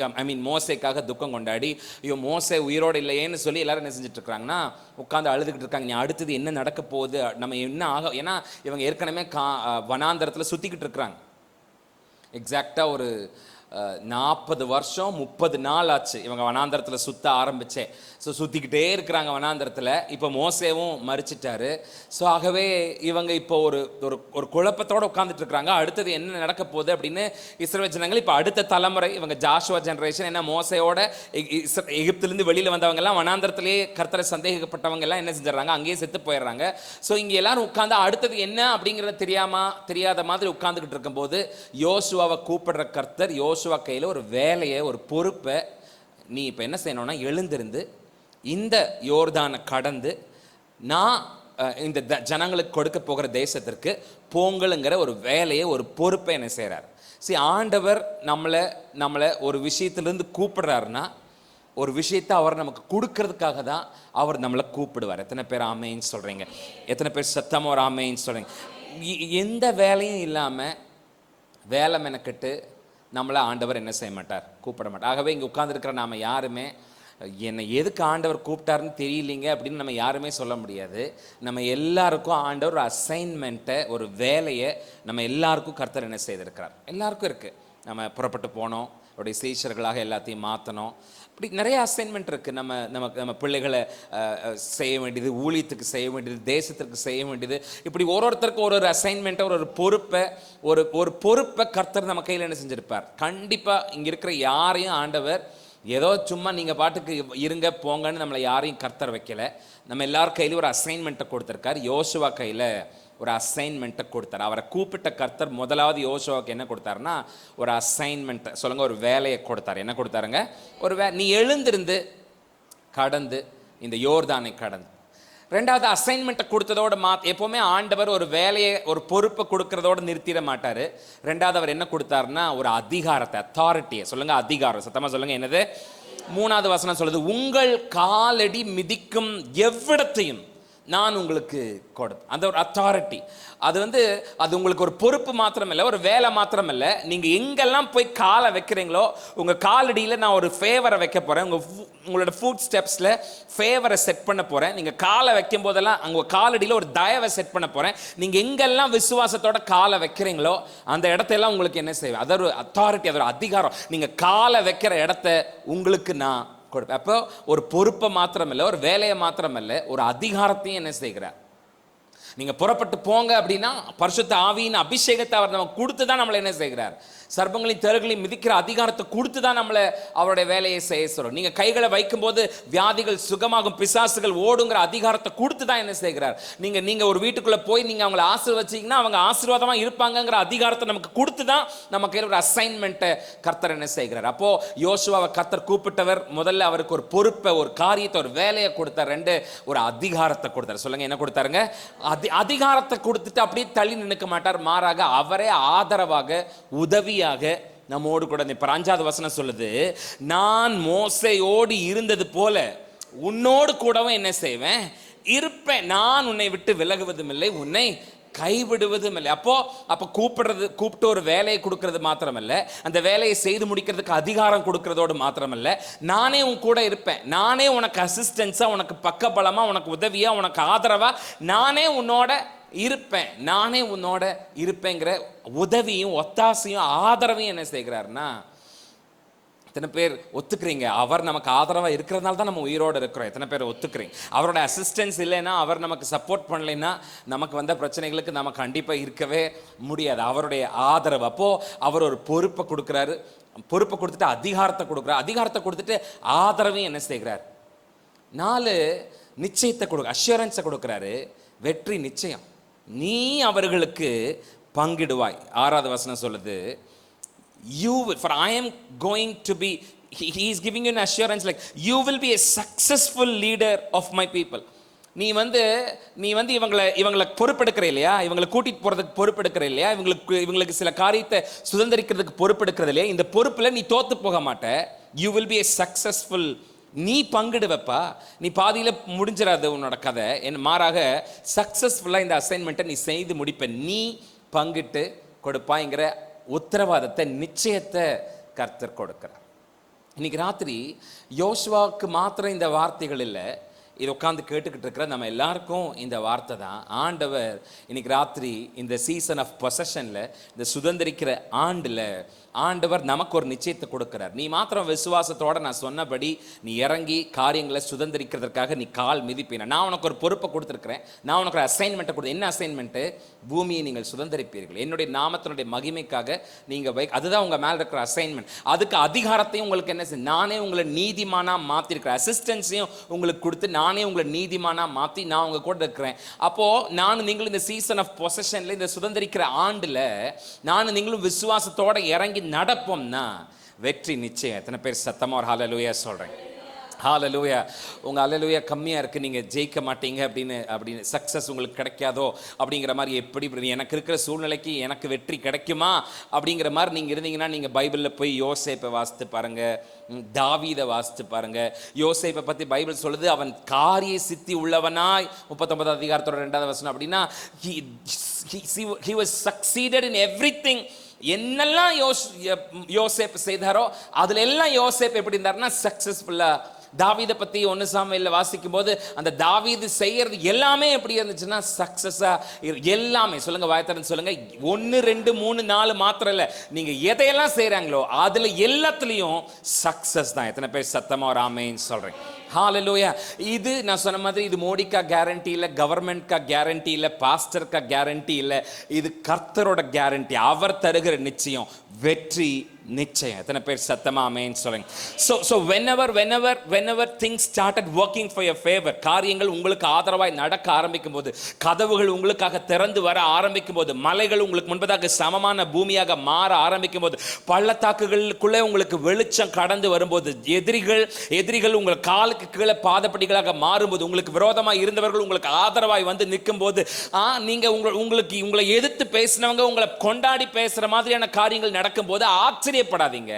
மோசேக்காக துக்கம் கொண்டாடி, ஐயோ மோசே உயிரோடு இல்லையேன்னு சொல்லி எல்லாரும் என்ன செஞ்சுட்டு இருக்கிறாங்கன்னா, உட்காந்து அழுதுகிட்டு இருக்காங்க. நீ அடுத்தது என்ன நடக்க போகுது, நம்ம என்ன ஆக, ஏன்னா இவங்க ஏற்கனவே வனாந்தரத்தில் சுற்றிக்கிட்டு இருக்கிறாங்க. எக்ஸாக்டாக ஒரு 40 வருஷம் 30 நாள் ஆச்சு இவங்க வனாந்தரத்தில் சுற்ற ஆரம்பிச்சே. ஸோ சுற்றிக்கிட்டே இருக்கிறாங்க வனாந்தரத்தில். இப்போ மோசேவும் மரிச்சிட்டாரு. ஸோ ஆகவே இவங்க இப்போ ஒரு ஒரு குழப்பத்தோடு உட்காந்துட்டு இருக்கிறாங்க. அடுத்தது என்ன நடக்க போகுது அப்படின்னு இஸ்ரவேல் ஜனங்கள் இப்போ அடுத்த தலைமுறை, இவங்க ஜாஷுவா ஜெனரேஷன், என்ன மோசையோட எகிப்திலிருந்து வெளியில் வந்தவங்க எல்லாம் வனாந்தரத்திலேயே கர்த்தரை சந்தேகப்பட்டவங்க எல்லாம் என்ன செஞ்சிடறாங்க, அங்கேயே செத்து போயிடுறாங்க. ஸோ இங்கே எல்லாரும் உட்காந்து அடுத்தது என்ன அப்படிங்கிறத தெரியாத மாதிரி உட்காந்துக்கிட்டு இருக்கும்போது யோசுவாவை கூப்பிடுற கர்த்தர் யோசுவா கையில் ஒரு வேலையை, ஒரு பொறுப்பை, நீ இப்போ என்ன செய்யணும்னா எழுந்திருந்து இந்த யோர்தானை கடந்து நான் இந்த ஜனங்களுக்கு கொடுக்க போகிற தேசத்திற்கு போங்கள்ங்கிற ஒரு வேலையை, ஒரு பொறுப்பை என்ன செய்கிறார். ஆண்டவர் நம்மளை ஒரு விஷயத்திலிருந்து கூப்பிடுறாருன்னா, ஒரு விஷயத்தை அவர் நமக்கு கொடுக்கறதுக்காக தான் அவர் நம்மளை கூப்பிடுவார். எத்தனை பேர் ஆமைன்னு சொல்கிறீங்க? எத்தனை பேர் சத்தமாக ஒரு ஆமைன்னு சொல்கிறீங்க? எந்த வேலையும் இல்லாமல் வேலை மெனக்கெட்டு நம்மளை ஆண்டவர் என்ன செய்ய மாட்டார், கூப்பிட மாட்டார். ஆகவே இங்கே உட்கார்ந்துருக்கிற நாம் யாருமே என்னை எதுக்கு ஆண்டவர் கூப்பிட்டாருன்னு தெரியலிங்க அப்படின்னு நம்ம யாருமே சொல்ல முடியாது. நம்ம எல்லாருக்கும் ஆண்டவர் ஒரு அசைன்மெண்ட்டை, ஒரு வேலையை நம்ம எல்லாருக்கும் கர்த்தர் என்ன செய்திருக்கிறார். எல்லாருக்கும் இருக்குது. நம்ம புறப்பட்டு போனோம், அவருடைய சீஷர்களாக எல்லாத்தையும் மாற்றணும். இப்படி நிறைய அசைன்மெண்ட் இருக்குது. நம்ம பிள்ளைகளை செய்ய வேண்டியது, ஊழியத்துக்கு செய்ய வேண்டியது, தேசத்திற்கு செய்ய வேண்டியது, இப்படி ஒருத்தருக்கு ஒரு அசைன்மெண்ட்டை, ஒரு பொறுப்பை கர்த்தர் நம்ம கையில் என்ன செஞ்சிருப்பார். கண்டிப்பாக இங்கே இருக்கிற யாரையும் ஆண்டவர் ஏதோ சும்மா நீங்கள் பாட்டுக்கு இருங்க போங்கன்னு நம்மளை யாரையும் கர்த்தர் வைக்கலை. நம்ம எல்லார் கையிலையும் ஒரு அசைன்மெண்ட்டை கொடுத்துருக்கார். யோசுவா கையில் ஒரு அசைன்மெண்ட்டை கொடுத்தார். அவரை கூப்பிட்ட கர்த்தர் முதலாவது யோசுவாவுக்கு என்ன கொடுத்தாருன்னா ஒரு அசைன்மெண்ட்டை சொல்லுங்க, ஒரு வேலையை கொடுத்தார். என்ன கொடுத்தாருங்க? நீ எழுந்திருந்து கடந்து இந்த யோர்தானை கடந்து. ரெண்டாவது அசைன்மெண்ட்டை கொடுத்ததோட எப்போவுமே ஆண்டவர் ஒரு வேலையை, ஒரு பொறுப்பை கொடுக்கறதோட நிறுத்திட மாட்டார். ரெண்டாவது அவர் என்ன கொடுத்தாருன்னா ஒரு அதிகாரத்தை, அத்தாரிட்டியை சொல்லுங்க, அதிகாரம். சத்தமாக சொல்லுங்க, என்னது? 3வது வசனம் சொல்லுது, உங்கள் காலடி மிதிக்கும் எவ்விடத்தையும் நான் உங்களுக்கு கொடுப்பேன். அந்த ஒரு அத்தாரிட்டி, அது உங்களுக்கு ஒரு பொறுப்பு மாத்திரம் இல்லை, ஒரு வேலை மாத்திரம் இல்லை. நீங்கள் எங்கெல்லாம் போய் காலை வைக்கிறீங்களோ உங்கள் காலடியில் நான் ஒரு ஃபேவரை வைக்க போகிறேன். உங்களோட ஃபுட் ஸ்டெப்ஸில் ஃபேவரை செட் பண்ண போகிறேன். நீங்கள் காலை வைக்கும் போதெல்லாம் அங்கே காலடியில் ஒரு தயவை செட் பண்ண போகிறேன். நீங்கள் எங்கெல்லாம் விசுவாசத்தோட காலை வைக்கிறீங்களோ அந்த இடத்தையெல்லாம் உங்களுக்கு என்ன செய்வேன். அது ஒரு அத்தாரிட்டி, அது ஒரு அதிகாரம். நீங்கள் காலை வைக்கிற இடத்த உங்களுக்கு நான் கொடுப்பேன். அப்போ ஒரு பொறுப்பை மாத்திரமில்லை, ஒரு வேலையை மாத்திரமில்லை, ஒரு அதிகாரத்தையும் என்ன செய்கிறார். நீங்க புறப்பட்டு போங்க அப்படின்னா பரிசுத்த ஆவியின் அபிஷேகத்தை அவர் நமக்கு கொடுத்து தான் நம்மளை என்ன செய்கிறார். சர்ப்பங்களையும் தேள்களையும் மிதிக்கிற அதிகாரத்தை கொடுத்து தான் நம்மளை அவருடைய வேலையை செய்ய சொல்றோம். நீங்க கைகளை வைக்கும் போது வியாதிகள் சுகமாகும், பிசாசுகள் ஓடுங்கிற அதிகாரத்தை கொடுத்து தான் என்ன செய்கிறார். நீங்க ஒரு வீட்டுக்குள்ள போய் நீங்க அவங்களை ஆசீர்வதிச்சீங்கன்னா அவங்க ஆசீர்வாதமா இருப்பாங்கங்கிற அதிகாரத்தை நமக்கு கொடுத்து தான் நம்ம கையில் ஒரு அசைன்மெண்ட்டை கர்த்தர் என்ன செய்கிறார். அப்போ யோசுவாவை கர்த்தர் கூப்பிட்டவர் முதல்ல அவருக்கு ஒரு பொறுப்பை, ஒரு காரியத்தை, ஒரு வேலையை கொடுத்தார். ரெண்டு, ஒரு அதிகாரத்தை கொடுத்தார். சொல்லுங்க, என்ன கொடுத்தாருங்க? அதிகாரத்தை கொடுத்துட்டு அப்படியே தள்ளி நிற்க மாட்டார். மாறாக அவரே ஆதரவாக, உதவியாக நம்மோடு கூட. இப்ப 5வது வசனம் சொல்லுது, நான் மோசேயோடு இருந்தது போல உன்னோடு கூடவும் என்ன செய்வேன், இருப்பேன். நான் உன்னை விட்டு விலகுவதும் இல்லை, உன்னை கைவிடுவதும் இல்லை. அப்போ கூப்பிட்டு ஒரு வேலையை கொடுக்கறது மாத்திரமல்ல, அந்த வேலையை செய்து முடிக்கிறதுக்கு அதிகாரம் கொடுக்கறதோடு மாத்திரமல்ல, நானே உன் கூட இருப்பேன். நானே உனக்கு அசிஸ்டன்ஸா, உனக்கு பக்கபலமா, உனக்கு உதவியா, உனக்கு ஆதரவா நானே உன்னோட இருப்பேன். நானே உன்னோட இருப்பேங்கிற உதவியும் ஒத்தாசையும் ஆதரவையும் என்ன செய்கிறார்னா, எத்தனை பேர் ஒத்துக்கிறீங்க? அவர் நமக்கு ஆதரவாக இருக்கிறதுனால தான் நம்ம உயிரோடு இருக்கிறோம். எத்தனை பேர் ஒத்துக்கிறீங்க? அவரோட அசிஸ்டன்ஸ் இல்லைன்னா, அவர் நமக்கு சப்போர்ட் பண்ணலைன்னா நமக்கு வந்த பிரச்சனைகளுக்கு நம்ம கண்டிப்பாக இருக்கவே முடியாது. அவருடைய ஆதரவு. அப்போது அவர் ஒரு பொறுப்பை கொடுக்குறாரு. பொறுப்பை கொடுத்துட்டு அதிகாரத்தை கொடுக்குறாரு. அதிகாரத்தை கொடுத்துட்டு ஆதரவையும் என்ன செய்கிறார். 4, நிச்சயத்தை அஷ்யூரன்ஸை கொடுக்குறாரு. வெற்றி நிச்சயம். நீ அவர்களுக்கு பங்கிடுவாய். 6வது வசனம் சொல்லுது, you will, for I am going to be, he is giving you an assurance like you will be a successful leader of my people. நீ வந்து இவங்களை பொறுப்பெடுக்கிற இல்லையா, இவங்களை கூட்டிட்டு போறதுக்கு பொறுப்பெடுக்கிற இல்லையா, இவங்களுக்கு சில காரியத்தை சுதந்திரிக்கிறதுக்கு பொறுப்பெடுக்கிறது இல்லையா, இந்த பொறுப்புல நீ தோத்து போக மாட்ட. you will be a successful, நீ பங்கிடுவப்பா. நீ பாதியில் முடிஞ்சிடாது உன்னோட கதை. மாறாக சக்சஸ்ஃபுல்லாக இந்த அசைன்மெண்ட்டை நீ செய்து முடிப்ப. நீ பங்கிட்டு கொடுப்பாய்ங்கிற உத்தரவாதத்தை, நிச்சயத்தை கர்த்தர் கொடுக்கிறார். இன்னைக்கு ராத்திரி யோசுவாவுக்கு மாத்திரம் இந்த வார்த்தைகள் இல்லை, இது உட்காந்து கேட்டுக்கிட்டு இருக்கிற நம்ம எல்லாருக்கும் இந்த வார்த்தை தான். ஆண்டவர் இன்னைக்கு ராத்திரி இந்த சீசன் ஆஃப் பொசஷனில், இந்த சுதந்திரிக்கிற ஆண்டில் ஆண்டவர் நமக்கு ஒரு நிச்சயத்தை கொடுக்கிறார். நீ மாத்திரம் விசுவாசத்தோட நான் சொன்னபடி நீ இறங்கி காரியங்களை சுதந்திரிக்கிறதுக்காக நீ கால் மிதிப்பீன. நான் உனக்கு ஒரு பொறுப்பை கொடுத்துருக்கிறேன். நான் உனக்கு ஒரு அசைன்மெண்ட்டை கொடுத்து, என்ன அசைன்மெண்ட்டு? பூமியை நீங்கள் சுதந்திரிப்பீர்கள், என்னுடைய நாமத்தினுடைய மகிமைக்காக நீங்கள் அதுதான் உங்கள் மேலே இருக்கிற அசைன்மெண்ட். அதுக்கு அதிகாரத்தையும் உங்களுக்கு என்ன செய்ய, நானே உங்களை நீதிமானாக மாற்றிருக்கிறேன். அசிஸ்டன்ஸையும் உங்களுக்கு கொடுத்து நானே உங்களை நீதிமானாக மாற்றி நான் உங்கள் கூட இருக்கிறேன். அப்போது நானும் நீங்களும் இந்த சீசன் ஆஃப் பொசஷனில், இந்த சுதந்திரிக்கிற ஆண்டில் நானும் நீங்களும் விசுவாசத்தோட இறங்கி நடப்போம்னா வெற்றி நிச்சயம். எத்தனை பேர் சத்தமா ஒரு ஹல்லேலூயா சொல்றேன்? ஹல்லேலூயா. உங்க ஹல்லேலூயா கம்மியா இருக்கு, நீங்க ஜெயிக்க மாட்டீங்க அப்படின்னு சக்சஸ் உங்களுக்கு கிடைக்காதோ அப்படிங்கிற மாதிரி, எப்படி எனக்கு இருக்கிற சூழ்நிலைக்கு எனக்கு வெற்றி கிடைக்குமா அப்படிங்கிற மாதிரி நீங்க இருந்தீங்கன்னா, நீங்க பைபிள்ல போய் யோசேப்பை வாசித்து பாருங்க, தாவீதை வாசித்து பாருங்க. யோசேப்பை பத்தி பைபிள் சொல்லுது, அவன் காரிய சித்தி உள்ளவனாய், 39வது அதிகாரத்தோட 2வது வசனம். அப்படின்னா he was succeeded in everything. என்னெல்லாம் யோசேப்பு செய்தாரோ அதுல எல்லாம் யோசேப்பு எப்படி இருந்தாருன்னா சக்சஸ்ஃபுல்லா தாவீதை பத்தி 1 சாமுவேல்ல வாசிக்கும் போது அந்த தாவீது செய்யறது எல்லாமே எப்படி இருந்துச்சுன்னா சக்சஸா எல்லாமே. சொல்லுங்க, வாயத்திறந்து சொல்லுங்க. 1 2 3 4 மாத்திரம் இல்ல, நீங்க எதையெல்லாம் செய்யறாங்களோ அதுல எல்லாத்துலயும் சக்சஸ் தான். எத்தனை பேர் சத்தமா ஒரு ஆமென் சொல்றேன்? ஹalleluya. இது நான் சொன்ன மாதிரி இது மோடிக்கா கேரண்டி இல்ல, கவர்மெண்ட்கா கேரண்டி இல்ல, பாஸ்டர்க்கா கேரண்டி இல்ல, இது கர்த்தரோட கேரண்டி. அவர் தருகிற நிச்சயம், வெற்றி நிச்சயம். எத்தனை பேர் சத்தமா ஆமென் சொல்லுங்க? so whenever things started working for your favor, காரியங்கள் உங்களுக்கு ஆதரவாய் நடக்க ஆரம்பிக்கும் போது, கதவுகள் உங்களுக்காக திறந்து வர ஆரம்பிக்கும் போது, மலைகள் உங்களுக்கு முன்பதாக சமமான பூமியாக மாற ஆரம்பிக்கும் போது, பள்ளத்தாக்குகளுக்குள்ளே உங்களுக்கு வெளிச்சம் கடந்து வரும்போது, எதிரிகள் உங்கள் காலுக்கு கீழே பாதப்படிகளாக மாறும்போது, உங்களுக்கு விரோதமாக இருந்தவர்கள் உங்களுக்கு ஆதரவாய் வந்து நிற்கும் போது, நீங்க உங்களை எதிர்த்து பேசினவங்க உங்களை கொண்டாடி பேசுற மாதிரியான காரியங்கள் நடக்கும் போது ஆச்சரியப்படாதீங்க.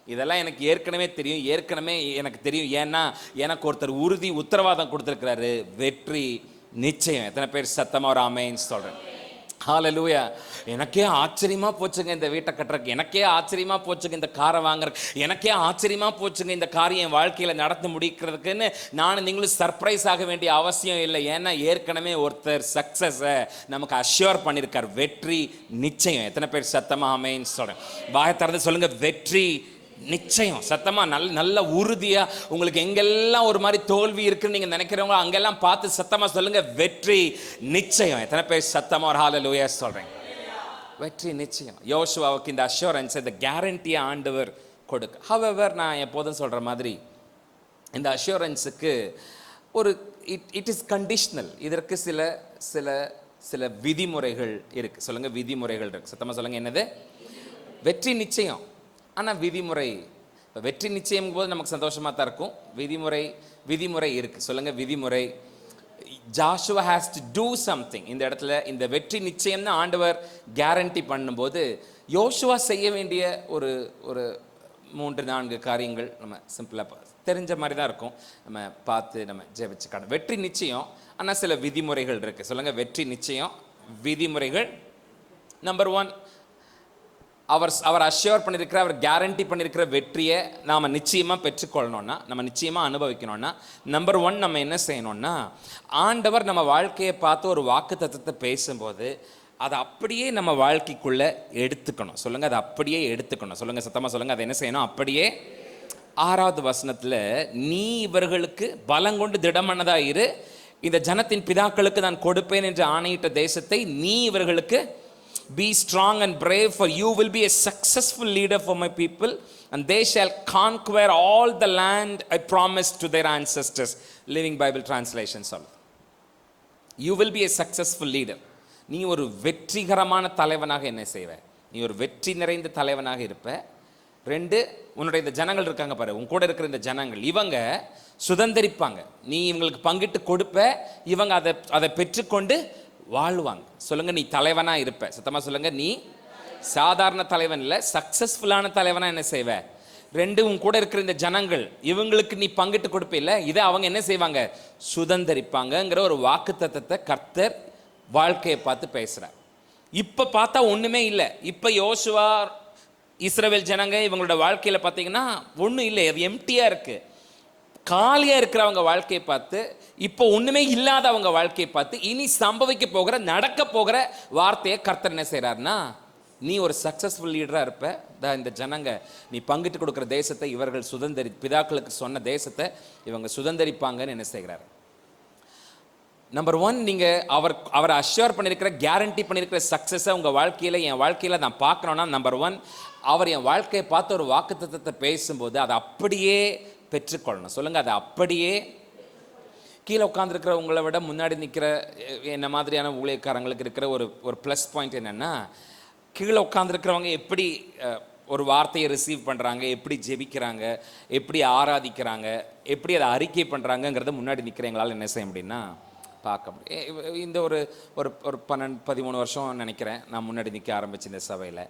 இதெல்லாம் எனக்கு ஏற்கனவே தெரியும். ஏன்னா எனக்கு ஒருத்தர் உத்தரவாதம் கொடுத்திருக்கிறாரு, வெற்றி நிச்சயம். எத்தனை பேர் சத்தமா ஒரு ஆமென் சொல்றேன்? ஹalleluya. எனக்கே ஆச்சரியமா போச்சுங்க இந்த வீட்டை கட்டுறதுக்கு, எனக்கே ஆச்சரியமா போச்சுங்க இந்த காரை வாங்குறதுக்கு, எனக்கே ஆச்சரியமா போச்சுங்க இந்த காரியம் என் வாழ்க்கையில நடந்து முடிக்கிறதுக்குன்னு நானும் நீங்களும் சர்ப்ரைஸ் ஆக வேண்டிய அவசியம் இல்லை. ஏன்னா ஏற்கனவே ஒருத்தர் சக்சஸை நமக்கு அஷ்யூர் பண்ணியிருக்கார், வெற்றி நிச்சயம். எத்தனை பேர் சத்தமா ஆமென் சொல்றேன்? வாயை திறந்து சொல்லுங்க, வெற்றி நிச்சயம். சத்தமா நல்ல உறுதியா, உங்களுக்கு எங்கெல்லாம் ஒரு மாதிரி தோல்வி இருக்குன்னு நீங்க நினைக்கிறவங்க அங்கெல்லாம் பார்த்து சத்தமா சொல்லுங்க, வெற்றி நிச்சயம். எத்தனை பேர் சத்தமா ஒரு ஹalleluya சொல்றேன்? வெற்றி நிச்சயம். யோசுவாவுக்கு இந்த அஷ்யூரன்ஸ், இந்த கேரண்டியை ஆண்டவர் கொடுக்க. ஹவெவர், நான் எப்போதும் சொல்ற மாதிரி இந்த அஷ்யூரன்ஸுக்கு ஒரு இட் இஸ் கண்டிஷனல். இதற்கு சில விதிமுறைகள் இருக்கு. சொல்லுங்க, விதிமுறைகள் இருக்கு. சத்தமா சொல்லுங்க, என்னது? வெற்றி நிச்சயம். ஆனால் விதிமுறை. இப்போ வெற்றி நிச்சயம் போது நமக்கு சந்தோஷமாக தான் இருக்கும். விதிமுறை இருக்குது. சொல்லுங்கள், விதிமுறை. Joshua has to do something. இந்த இடத்துல இந்த வெற்றி நிச்சயம்னு ஆண்டவர் கேரண்டி பண்ணும்போது யோசுவா செய்ய வேண்டிய ஒரு 3-4 காரியங்கள் நம்ம சிம்பிளாக தெரிஞ்ச மாதிரி தான் இருக்கும். நம்ம பார்த்து நம்ம ஜெபிச்சுக்கணும். வெற்றி நிச்சயம், ஆனால் சில விதிமுறைகள் இருக்குது. சொல்லுங்கள், வெற்றி நிச்சயம், விதிமுறைகள். நம்பர் 1, அவர் அஷ்யூர் பண்ணியிருக்கிற, அவர் கேரண்டி பண்ணியிருக்கிற வெற்றியை நாம் நிச்சயமாக பெற்றுக்கொள்ளணும்னா, நம்ம நிச்சயமாக அனுபவிக்கணும்னா, நம்பர் 1 நம்ம என்ன செய்யணும்னா, ஆண்டவர் நம்ம வாழ்க்கையை பார்த்து ஒரு வாக்குத்தத்தத்தை பேசும்போது அதை அப்படியே நம்ம வாழ்க்கைக்குள்ளே எடுத்துக்கணும். சொல்லுங்கள், அதை அப்படியே எடுத்துக்கணும். சொல்லுங்கள், சத்தமாக சொல்லுங்கள், அதை என்ன செய்யணும்? அப்படியே. 6வது வசனத்தில், நீ இவர்களுக்கு பலங்கொண்டு திடமனதாக இரு, இந்த ஜனத்தின் பிதாக்களுக்கு நான் கொடுப்பேன் என்று ஆணையிட்ட தேசத்தை நீ இவர்களுக்கு be strong and brave, for you will be a successful leader for my people, and they shall conquer all the land I promised to their ancestors. Living Bible translation சொல்லுது, you will be a successful leader. நீ ஒரு வெற்றிகரமான தலைவனாக என்ன செய்வ? நீ ஒரு வெற்றி நிறைந்த தலைவனாக இருப்ப. 2, உன்னுடைய இந்த ஜனங்கள் இருக்காங்க பாரு, உன் கூட இருக்கிற இந்த ஜனங்கள், இவங்க சுதந்திரிப்பாங்க. நீ இவங்களுக்கு பங்கிட்டு கொடுப்ப, இவங்க அதை பெற்றுக்கொண்டு வாழ்வாங்க. சொல்லுங்க, நீ தலைவனா இருப்ப. சத்தமா சொல்லுங்க, நீ சாதாரண தலைவன் இல்ல, சக்சஸ்ஃபுல்லான தலைவனா என்ன செய்வ? 2, உன் கூட இருக்கிற இந்த ஜனங்கள், இவங்களுக்கு நீ பங்கிட்டு கொடுப்ப இல்ல, இதை அவங்க என்ன செய்வாங்க? சுதந்திரிப்பாங்கங்கிற ஒரு வாக்குத்தத்தத்தை கர்த்தர் வாழ்க்கையை பார்த்து பேசுறார். இப்ப பார்த்தா ஒண்ணுமே இல்லை. இப்ப யோசுவா, இஸ்ரவேல் ஜனங்க, இவங்களோட வாழ்க்கையில பார்த்தீங்கன்னா ஒன்றும் இல்லை, அது எம்டியா இருக்கு. காலியா இருக்கிறவங்க வாழ்க்கையை பார்த்து, இப்போ ஒண்ணுமே இல்லாத அவங்க வாழ்க்கையை பார்த்து, இனி சம்பவிக்க போகிற, நடக்க போகிற வார்த்தையை கர்த்தர் என்ன செய்யறாருன்னா, நீ ஒரு சக்சஸ்ஃபுல் லீடரா இருப்ப. இந்த ஜனங்க நீ பங்கிட்டு கொடுக்குற தேசத்தை இவர்கள் பிதாக்களுக்கு சொன்ன தேசத்தை இவங்க சுதந்திரிப்பாங்கன்னு என்ன செய்கிறார்? நம்பர் 1, நீங்க அவர் அஷ்யூர் பண்ணியிருக்கிற, கேரண்டி பண்ணியிருக்கிற சக்சஸை உங்க வாழ்க்கையில, என் வாழ்க்கையில நான் பார்க்கணும்னா, நம்பர் 1, அவர் என் வாழ்க்கையை பார்த்து ஒரு வாக்குத்தத்தத்தை பேசும்போது அதை அப்படியே பெற்றுக்கொள்ளணும். சொல்லுங்க, அதை அப்படியே. கீழே உட்காந்துருக்கிற உங்களை விட முன்னாடி நிற்கிற என்ன மாதிரியான ஊழியக்காரங்களுக்கு இருக்கிற ஒரு ப்ளஸ் பாயிண்ட் என்னென்னா, கீழே உட்காந்துருக்கிறவங்க எப்படி ஒரு வார்த்தையை ரிசீவ் பண்ணுறாங்க, எப்படி ஜெபிக்கிறாங்க, எப்படி ஆராதிக்கிறாங்க, எப்படி அதை அறிக்கை பண்ணுறாங்கங்கிறத முன்னாடி நிற்கிறவங்களால் என்ன செய்ய முடியும்னா பார்க்க முடியும். இந்த ஒரு 12-13 வருஷம் நினைக்கிறேன் நான் முன்னாடி நிற்க ஆரம்பிச்சு இந்த சபையில்.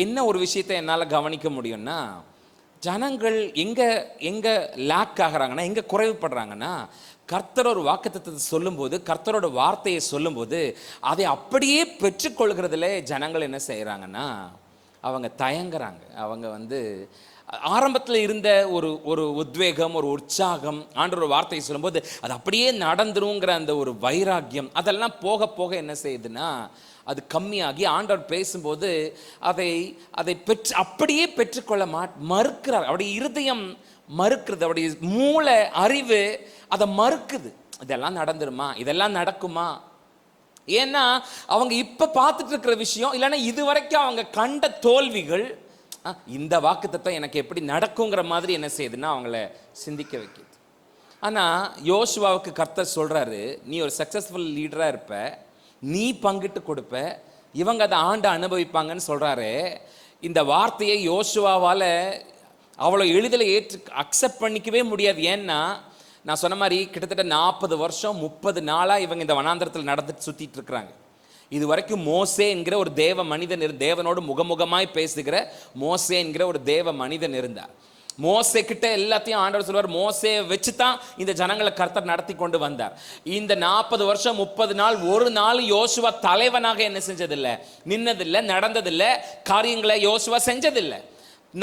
என்ன ஒரு விஷயத்தை என்னால் கவனிக்க முடியும்னா, ஜனங்கள் எங்கே லேக் ஆகிறாங்கன்னா, எங்கே குறைவுபடுறாங்கன்னா, கர்த்தர் ஒரு வாக்குத்தத்தத்தை சொல்லும்போது, கர்த்தரோட வார்த்தையை சொல்லும்போது அதை அப்படியே பெற்றுக்கொள்கிறதுல ஜனங்கள் என்ன செய்கிறாங்கன்னா, அவங்க தயங்குறாங்க. அவங்க ஆரம்பத்தில் இருந்த ஒரு ஒரு உத்வேகம், ஒரு உற்சாகம், ஆண்டவர் வார்த்தையை சொல்லும்போது அது அப்படியே நடந்துருங்கிற அந்த ஒரு வைராக்கியம், அதெல்லாம் போக போக என்ன செய்யுதுன்னா அது கம்மியாகி ஆண்டவர் பேசும்போது அதை அதை பெற்று அப்படியே பெற்றுக்கொள்ள மறுக்கிறார். அவருடைய இருதயம் மறுக்கிறது, அவருடைய மூளை அறிவு அதை மறுக்குது. இதெல்லாம் நடந்துருமா, இதெல்லாம் நடக்குமா? ஏன்னா அவங்க இப்ப பார்த்துட்டு இருக்கிற விஷயம், இல்லைன்னா இதுவரைக்கும் அவங்க கண்ட தோல்விகள் இந்த வாக்குத்தத்தம் எனக்கு எப்படி நடக்குங்கிற மாதிரி என்ன செய்யுதுன்னா அவங்கள சிந்திக்க வைக்குது. ஆனால் யோசுவாவுக்கு கர்த்தர் சொல்றாரு, நீ ஒரு சக்சஸ்ஃபுல் லீடராக இருப்ப, நீ பங்கிட்டு கொடுப்ப, இவங்க அதை ஆண்டு அனுபவிப்பாங்கன்னு சொல்றாரு. இந்த வார்த்தையை யோசுவாவால் அவ்வளோ எளிதில் அக்செப்ட் பண்ணிக்கவே முடியாது. ஏன்னா நான் சொன்ன மாதிரி கிட்டத்தட்ட 40 வருஷம் 30 நாளாக இவங்க இந்த வனாந்திரத்தில் நடந்துட்டு சுற்றிட்டு இருக்கிறாங்க. இது வரைக்கும் மோசே என்கிற ஒரு தேவ மனிதன் தேவனோடு முகமுகமாய் பேசுகிற மோசே என்கிற ஒரு தேவ மனிதன் இருந்தார். மோசே கிட்ட எல்லாத்தையும் ஆண்டவர் சொல்வார். மோசே வச்சு தான் இந்த ஜனங்களை கர்த்தர் நடத்தி கொண்டு வந்தார். இந்த 40 வருஷம் 30 நாள் ஒரு நாள் யோசுவா தலைவனாக என்ன செஞ்சதில்லை, நின்னதில்லை, நடந்ததில்லை, காரியங்களை யோசுவா செஞ்சதில்லை.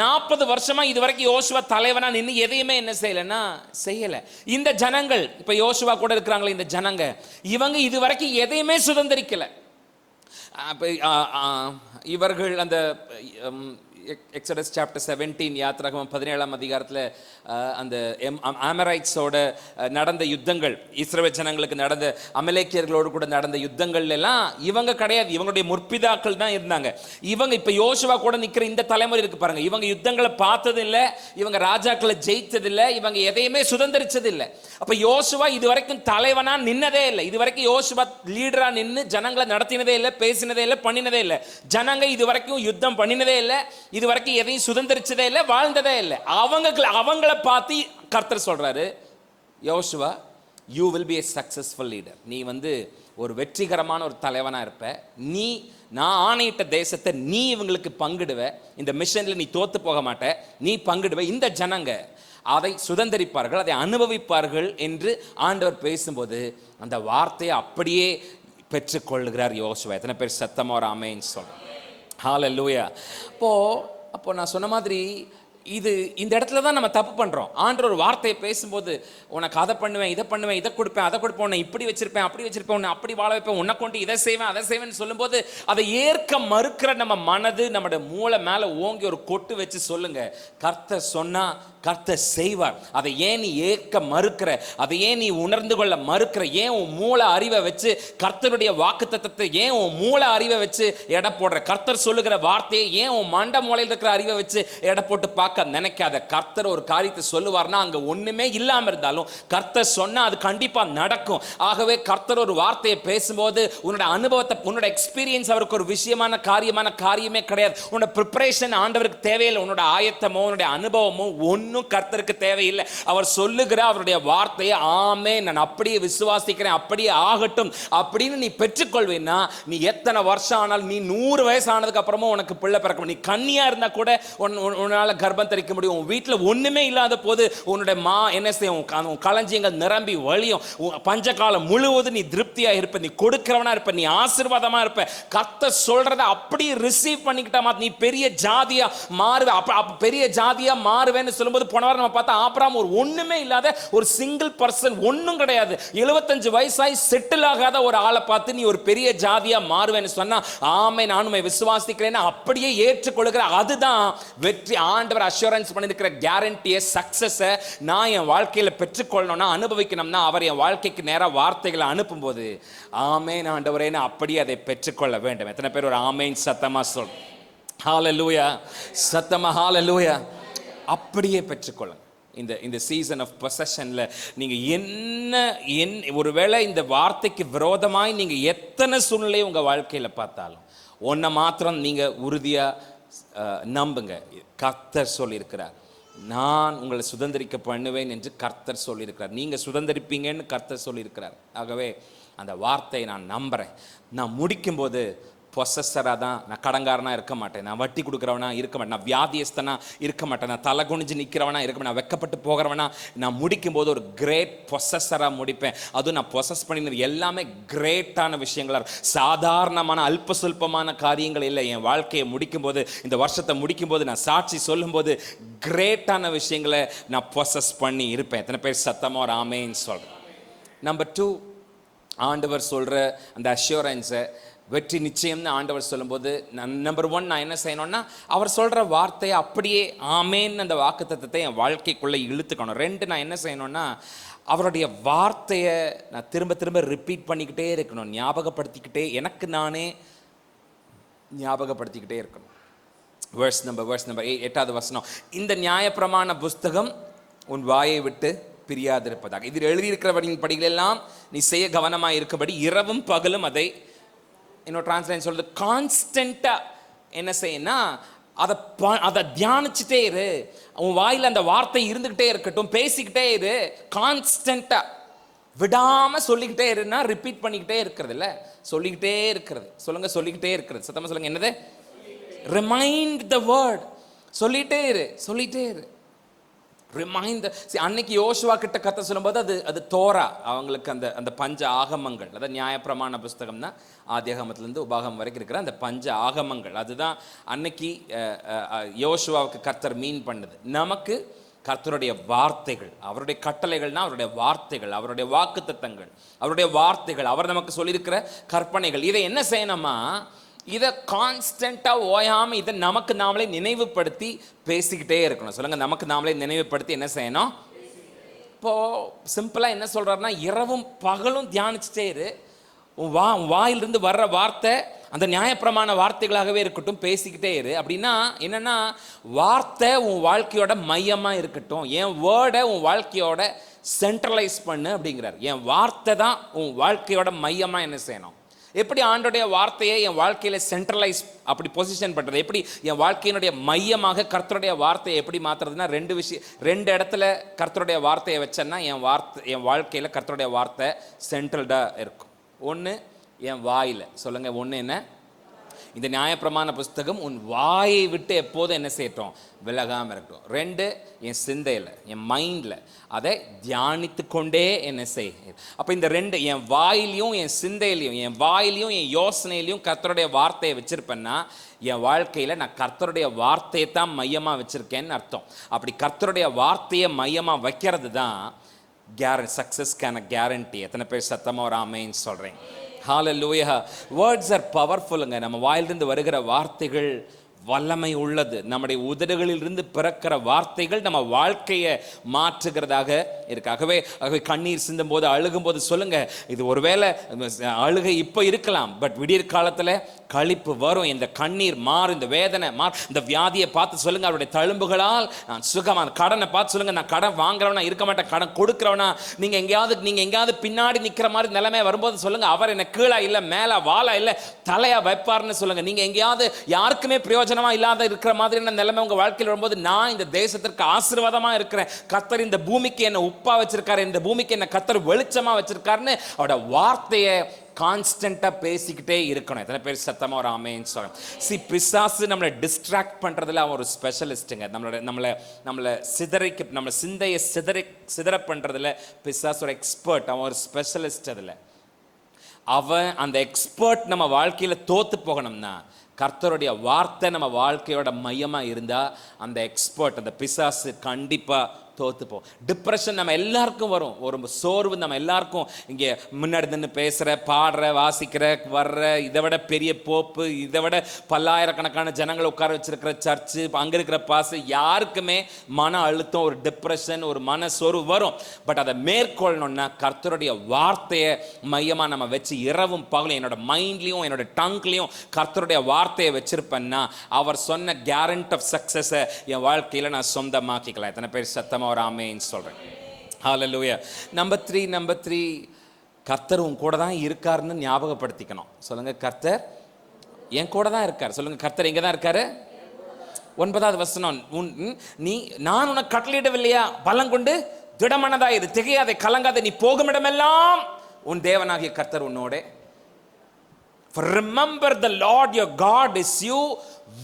40 வருஷமா இது வரைக்கும் யோசுவா தலைவனா நின்று எதையுமே என்ன செய்யலைன்னா செய்யலை. இந்த ஜனங்கள் இப்ப யோசுவா கூட இருக்கிறாங்களே இந்த ஜனங்க, இவங்க இது வரைக்கும் எதையுமே சுதந்திரிக்கலை. இவர்கள் அந்த எக்ஸடஸ் சாப்டர் 17 யாத்திராகமம் 17ஆம் அதிகாரத்தில் அந்த ஆமரைட்ஸோட நடந்த யுத்தங்கள், இஸ்ரவேல் ஜனங்களுக்கு நடந்த அமலேக்கியர்களோடு கூட நடந்த யுத்தங்கள் எல்லாம் இவங்க கிடையாது, இவங்களுடைய முற்பிதாக்கள் தான் இருந்தாங்க. இவங்க இப்போ யோசுவா கூட நிற்கிற இந்த தலைமுறை இருக்கு பாருங்க, இவங்க யுத்தங்களை பார்த்தது இல்லை, இவங்க ராஜாக்களை ஜெயித்ததில்லை, இவங்க எதையுமே சுதந்திரிச்சது இல்லை. அப்போ யோசுவா இது வரைக்கும் தலைவனா நின்னதே இல்லை, இது வரைக்கும் யோசுவா லீடரா நின்று ஜனங்களை நடத்தினதே இல்லை, பேசினதே இல்லை, பண்ணினதே இல்லை. ஜனங்க இது வரைக்கும் யுத்தம் பண்ணினதே இல்லை, இது வரைக்கும் எதையும் சுதந்திரிச்சதே இல்லை, வாழ்ந்ததே இல்லை. அவங்கள பார்த்து கர்த்தர் சொல்றாரு, யோசுவா you will be a successful leader. நீ ஒரு வெற்றிகரமான ஒரு தலைவனா இருப்ப, நீ நான் ஆணையிட்ட தேசத்தை நீ இவங்களுக்கு பங்கிடுவ, இந்த மிஷன்ல நீ தோத்து போக மாட்ட, நீ பங்கிடுவ, இந்த ஜனங்க அதை சுதந்திரிப்பார்கள், அதை அனுபவிப்பார்கள் என்று ஆண்டவர் பேசும்போது அந்த வார்த்தையை அப்படியே பெற்றுக்கொள்கிறார் யோசுவா. எத்தனை பேர் சத்தமா ஒரு ஆமென் சொல்றோம்? ஹல்லேலூயா. அப்போ நான் சொன்ன மாதிரி இந்த இடத்துல தான் நம்ம தப்பு பண்றோம். ஆண்டவர் ஒரு வார்த்தையை பேசும்போது உனக்கு அதை பண்ணுவேன், இதை பண்ணுவேன், இதை கொடுப்பேன், அதை கொடுப்பேன், உன்னை இப்படி வச்சிருப்பேன், அப்படி வச்சிருப்பேன், உன்னை அப்படி வாழ வைப்பேன், உன்னை கொண்டு இதை செய்வேன், அதை செய்வேன்னு சொல்லும்போது அதை ஏற்க மறுக்கிற நம்ம மனது நம்முடைய மூளை மேல ஓங்கி ஒரு கொட்டு வச்சு சொல்லுங்க, கர்த்தர் சொன்னா கர்த்தர் செய்வார். அதை ஏன் நீ ஏற்க மறுக்கிற, அதை ஏன் நீ உணர்ந்து கொள்ள மறுக்கிற, ஏன் உன் மூளை அறிவை வச்சு கர்த்தருடைய வாக்குத்தத்தத்தை ஏன் உன் மூளை அறிவை வச்சு எடை போடுற, கர்த்தர் சொல்லுகிற வார்த்தையை ஏன் உன் மண்ட மூளையில் இருக்கிற அறிவை வச்சு எடை போட்டு பார்க்க நினைக்காத. கர்த்தர் ஒரு காரியத்தை சொல்லுவார்னா அங்க ஒண்ணுமே இல்லாம இருந்தாலும் கர்த்தர் சொன்னா அது கண்டிப்பா நடக்கும். ஆகவே கர்த்தர் ஒரு வார்த்தையை பேசும்போது உன்னோட அனுபவத்தை, உன்னோட எக்ஸ்பீரியன்ஸ் அவருக்கு ஒரு விஷயமான காரியமே கிடையாது. உன்னோட ப்ரிப்பரேஷன் ஆண்டவருக்கு தேவையில்லை, உன்னோட ஆயத்தமோ உன்னுடைய அனுபவமோ ஒன்னும் கர்த்தருக்கு தேவையில்லை. அவர் சொல்லுகிற அவருடைய வார்த்தையை ஆமென் நான் அப்படியே விசுவாசிக்கிறேன், அப்படியே ஆகட்டும் அப்படின்னு நீ பெற்றுக்கொள்வேன்னா, நீ எத்தனை வருஷம் ஆனாலும், நீ 100 வயசு ஆனதுக்கு அப்புறமும் உனக்கு பிள்ளை பிறக்கும், நீ கன்னியா இருந்தா கூட உன்னால கர்ப்பம் தரிக்க முடியும். உன் வீட்டில் ஒண்ணுமே இல்லாத போது உன்னுடைய என்ன செய்யும், களஞ்சியங்கள் நிரம்பி வழியும், பஞ்சகாலம் முழுவதும் நீ திருப்தியா இருப்ப, நீ கொடுக்கிறவனா இருப்ப, நீ ஆசீர்வாதமா இருப்ப. கர்த்தர் சொல்றத அப்படியே ரிசீவ் பண்ணிக்கிட்டா நீ பெரிய ஜாதியா மாறுவே. பெரிய ஜாதியா மாறுவேன்னு சொல்லும்போது போன வாரம் நம்ம பார்த்தா ஆபிரகாம் ஒரு ஒண்ணுமே இல்லாத ஒரு சிங்கிள் பர்சன், ஒண்ணும் கிடையாது, 75 வயசாய் செட்டில் ஆகாத ஒரு ஆளை பார்த்து நீ ஒரு பெரிய ஜாதியா மாறுவேன்னு சொன்னா ஆமென் நானும் விசுவாசிக்கிறேன், அப்படியே ஏற்றுக்கொள்கிற. அதுதான் வெற்றி. ஆண்டவர் அஷூரன்ஸ் பண்ணிருக்கிற கேரண்டியை, சக்சஸை நான் என் வாழ்க்கையில பெற்றுக்கொள்ளணும்னா, அனுபவிக்கணும்னா, அவர் என் வாழ்க்கைக்கு நேராக வார்த்தைகளை அனுப்பும்போது ஆமென் ஆண்டவரே நான் அப்படியே அதை பெற்றுக்கொள்ள வேண்டும். எத்தனை பேர் ஒரு ஆமென் சத்தமா சொல்? ஹல்லேலூயா. சத்தமா ஹல்லேலூயா. அப்படியே பெற்றுக்கொள்ளுங்க. இந்த சீசன் ஆஃப் பொசஷன்ல நீங்க ஒருவேளை இந்த வார்த்தைக்கு விரோதமாய் நீங்க எத்தனை சூழ்நிலை உங்க வாழ்க்கையில பார்த்தாலும் ஒன்ன மாத்திரம் நீங்க உறுதியா நம்புங்க. கர்த்தர் சொல்லியிருக்கிறார், நான் உங்களை சுதந்திரிக்க பண்ணுவேன் என்று கர்த்தர் சொல்லியிருக்கிறார். நீங்க சுதந்திரிப்பீங்கன்னு கர்த்தர் சொல்லியிருக்கிறார். ஆகவே அந்த வார்த்தையை நான் நம்புறேன். நான் முடிக்கும்போது பொசஸராக தான், நான் கடங்காரனா இருக்க மாட்டேன், நான் வட்டி கொடுக்குறவனா இருக்க மாட்டேன், நான் வியாதியஸ்தனா இருக்க மாட்டேன், நான் தலை குனிஞ்சு நிற்கிறவனா இருக்க மாட்டேன், நான் வெக்கப்பட்டு போகிறவனா, நான் முடிக்கும் போது ஒரு கிரேட் பொசஸராக முடிப்பேன். அதுவும் நான் பொசஸ் பண்ணினது எல்லாமே கிரேட்டான விஷயங்களா இருக்கும், சாதாரணமான அல்ப சொல்பமான காரியங்கள் இல்லை. என் வாழ்க்கையை முடிக்கும்போது, இந்த வருஷத்தை முடிக்கும்போது, நான் சாட்சி சொல்லும்போது கிரேட்டான விஷயங்களை நான் பொசஸ் பண்ணி இருப்பேன். எத்தனை பேர் சத்தமாக ஒரு ஆமேன்னு சொல்கிறேன்? நம்பர் 2, ஆண்டவர் சொல்கிற அந்த அஷ்யூரன்ஸை, வெற்றி நிச்சயம்னு ஆண்டவர் சொல்லும்போது, நம்பர் 1 நான் என்ன செய்யணும்னா, அவர் சொல்கிற வார்த்தையை அப்படியே ஆமேன்னு அந்த வாக்குத்தத்தத்தை என் வாழ்க்கைக்குள்ளே இழுத்துக்கணும். 2, நான் என்ன செய்யணும்னா, அவருடைய வார்த்தையை நான் திரும்ப திரும்ப ரிப்பீட் பண்ணிக்கிட்டே இருக்கணும், ஞாபகப்படுத்திக்கிட்டே, எனக்கு நானே ஞாபகப்படுத்திக்கிட்டே இருக்கணும். verse number 8வது வசனம், இந்த நியாயப்பிரமாண புஸ்தகம் உன் வாயை விட்டு பிரியாதிருப்பதாக, இதில் எழுதியிருக்கிறவரின் படிகளெல்லாம் நீ செய்ய கவனமாக இருக்கபடி இரவும் பகலும் அதை, இன்னொரு டிரான்ஸ்லேஷன் சொல்றது, கான்ஸ்டன்ட்டாக என்ன செய்யனா அதை தியானிச்சுட்டே இரு. உன் வாயில் அந்த வார்த்தை இருந்துக்கிட்டே இருக்கட்டும், பேசிக்கிட்டே இரு, கான்ஸ்டன்ட்டாக விடாமல் சொல்லிக்கிட்டே இருன்னா, ரிப்பீட் பண்ணிக்கிட்டே இருக்கிறது இல்லை, சொல்லிக்கிட்டே இருக்கிறது. சொல்லுங்க, சொல்லிக்கிட்டே இருக்கிறது. சத்தமாக சொல்லுங்க, என்னது? Remind the word. சொல்லிகிட்டே இரு, சொல்லிகிட்டே இரு. ரிமைண்டர். அன்னைக்கு யோசுவா கிட்ட கதை சொல்லும்போது அது தோரா, அவங்களுக்கு அந்த பஞ்ச ஆகமங்கள், அதாவது நியாயப்பிரமாண புஸ்தகம்னா ஆதியாகமத்திலேருந்து உபாகம் வரைக்கும் இருக்கிற அந்த பஞ்ச ஆகமங்கள், அதுதான் அன்னைக்கு யோசுவாவுக்கு கர்த்தர் மீன் பண்ணுது. நமக்கு கர்த்தருடைய வார்த்தைகள், அவருடைய கட்டளைகள்னா அவருடைய வார்த்தைகள், அவருடைய வாக்குத்தத்தங்கள், அவருடைய வார்த்தைகள், அவர் நமக்கு சொல்லியிருக்கிற கற்பனைகள். இதை என்ன செய்யணுமா, இதை கான்ஸ்டண்ட்டாக ஓயாமல் இதை நமக்கு நாமளே நினைவுபடுத்தி பேசிக்கிட்டே இருக்கணும். சொல்லுங்கள், நமக்கு நாமளே நினைவுபடுத்தி என்ன செய்யணும்? இப்போது சிம்பிளாக என்ன சொல்கிறாருன்னா, இரவும் பகலும் தியானிச்சுட்டே இரு. உன் வாயிலிருந்து வர்ற வார்த்தை அந்த நியாயப்பிரமாண வார்த்தைகளாகவே இருக்கட்டும், பேசிக்கிட்டே இரு. அப்படின்னா என்னென்னா, வார்த்தை உன் வாழ்க்கையோட மையமாக இருக்கட்டும், என் வேர்டை உன் வாழ்க்கையோட சென்ட்ரலைஸ் பண்ணு அப்படிங்கிறார். என் வார்த்தை தான் உன் வாழ்க்கையோட மையமாக என்ன செய்யணும். எப்படி ஆண்டோடைய வார்த்தையை என் வாழ்க்கையில் சென்ட்ரலைஸ் அப்படி பொசிஷன் பண்ணுறது, எப்படி என் வாழ்க்கையினுடைய மையமாக கர்த்தருடைய வார்த்தையை எப்படி மாற்றுறதுன்னா, 2 விஷயம், 2 இடத்துல கர்த்தருடைய வார்த்தையை வச்சேன்னா என் வாழ்க்கையில் கர்த்தருடைய வார்த்தை சென்ட்ரல்டாக இருக்கும். 1 என் வாயில். சொல்லுங்கள், 1 என்ன? இந்த நியாயப்பிரமாண புஸ்தகம் உன் வாயை விட்டு எப்போதும் என்ன செய்யட்டும், விலகாமல் இருக்கட்டும். 2 என் சிந்தையில், என் மைண்டில் அதை தியானித்து கொண்டே என்ன செய். அப்போ இந்த 2, என் வாயிலையும் என் சிந்தையிலையும், என் வாயிலையும் என் யோசனையிலையும் கர்த்தருடைய வார்த்தையை வச்சுருப்பேன்னா, என் வாழ்க்கையில் நான் கர்த்தருடைய வார்த்தையை தான் மையமாக வச்சுருக்கேன்னு அர்த்தம். அப்படி கர்த்தருடைய வார்த்தையை மையமாக வைக்கிறது தான் சக்ஸஸ்க்கான கேரண்டி. எத்தனை பேர் சத்தமாக ஒரு ஆமேன்னு சொல்கிறேன்? ஹalleluya. வேர்ட்ஸ் ஆர் பவர்ஃபுல்லுங்க. நம்ம வாயிலிருந்து வருகிற வார்த்தைகள் வல்லமை உள்ளது. நம்முடைய உதடுகளிலிருந்து பிறக்கிற வார்த்தைகள் நம்ம வாழ்க்கையை மாற்றுகிறதாக இருக்கு. ஆகவே கண்ணீர் சிந்தும் போது, அழுகும் போது சொல்லுங்க, இது ஒருவேளை அழுகை இப்போ இருக்கலாம், பட் விடியற் காலத்தில் களிப்பு வரும். இந்த கண்ணீர் மாறும், இந்த வேதனை மாறும். இந்த வியாதியை பார்த்து சொல்லுங்க, அவருடைய தழும்புகளால் நான் சுகமான. கடனை பார்த்து சொல்லுங்க, நான் கடன் வாங்குறவனா இருக்க மாட்டேன், கடன் கொடுக்குறவனா. நீங்கள் எங்கேயாவது பின்னாடி நிற்கிற மாதிரி நிலைமை வரும்போது சொல்லுங்க, அவர் என்ன கீழா இல்லை மேலே வாழா இல்லை தலையா வைப்பார்னு சொல்லுங்க. நீங்கள் எங்கேயாவது யாருக்குமே பிரயோஜனம் இல்லாத இருக்கிற மாதிரியான நிலைமை உங்க வாழ்க்கையில் வரும்போது, நான் இந்த தேசத்திற்கு ஆசீர்வாதமா இருக்கிறேன், கர்த்தர் இந்த பூமிக்கு என்ன உப்பா வச்சிருக்காரு, இந்த பூமிக்கு என்ன கர்த்தர் வெளிச்சமா வச்சிருக்காருன்னு அவரோட வார்த்தையை கான்ஸ்டன்டா பேசிக்கிட்டே இருக்கணும். எத்தனை பேர் சத்தமா ஒரு ஆமேன்னு சொல்றேன்? பிசாசு நம்மளை டிஸ்ட்ராக்ட் பண்றதுல அவன் ஒரு ஸ்பெஷலிஸ்ட்டுங்க. நம்மளை சிந்தையை சிதற பண்றதுல பிசாசு ஒரு எக்ஸ்பர்ட், அவன் ஒரு ஸ்பெஷலிஸ்ட். அதில் அவன் அந்த எக்ஸ்பர்ட் நம்ம வாழ்க்கையில தோத்து போகணும்னா, கர்த்தருடைய வார்த்தை நம்ம வாழ்க்கையோட மையமாக இருந்தால் அந்த எக்ஸ்பர்ட், அந்த பிசாசு கண்டிப்பாக தோத்துப்போம். டிப்ரெஷன் நம்ம எல்லாருக்கும் வரும், ஒரு சோர்வு நம்ம எல்லாருக்கும். இங்கே முன்னாடி நின்று பேசுகிற, பாடுற, வாசிக்கிற, வர்ற, இதை விட பெரிய போப்பு, இதை விட பல்லாயிரக்கணக்கான ஜனங்களை உட்கார வச்சிருக்கிற சர்ச்சு, அங்கே இருக்கிற பாசு, யாருக்குமே மன அழுத்தம், ஒரு டிப்ரெஷன், ஒரு மன சோர்வு வரும். பட் அதை மேற்கொள்ளணும்னா கர்த்தருடைய வார்த்தையை மையமாக நம்ம வச்சு இரவும் பகலும் என்னோட மைண்ட்லையும் என்னோட டங்க்லையும் கர்த்தருடைய வார்த்தையை வச்சிருப்பேன்னா, அவர் சொன்ன கேரண்ட் ஆஃப் சக்ஸஸை என் வாழ்க்கையில் நான் சொந்தமாக்கிக்கலாம். எத்தனை பேர் சத்தமாக ஒரு ஆமேன்னு சொல்றேன்? ஹalleluya. நம்பர் 3 கர்த்தர் உன் கூட தான் இருக்காருன்னு ஞாபகப்படுத்திக்கணும். சொல்லுங்க, கர்த்தர் என் கூட தான் இருக்கார். சொல்லுங்க, கர்த்தர் எங்க தான் இருக்காரு? 9வது வசனம், நான் உனக்கு கட்டளையிடவில்லையா, பலம் கொண்டு திடமனதாயிரு, திகையாதே, கலங்காதே, நீ போகும் இடமெல்லாம் உன் தேவனாகிய கர்த்தர் உன்னோட. remember the Lord your God is you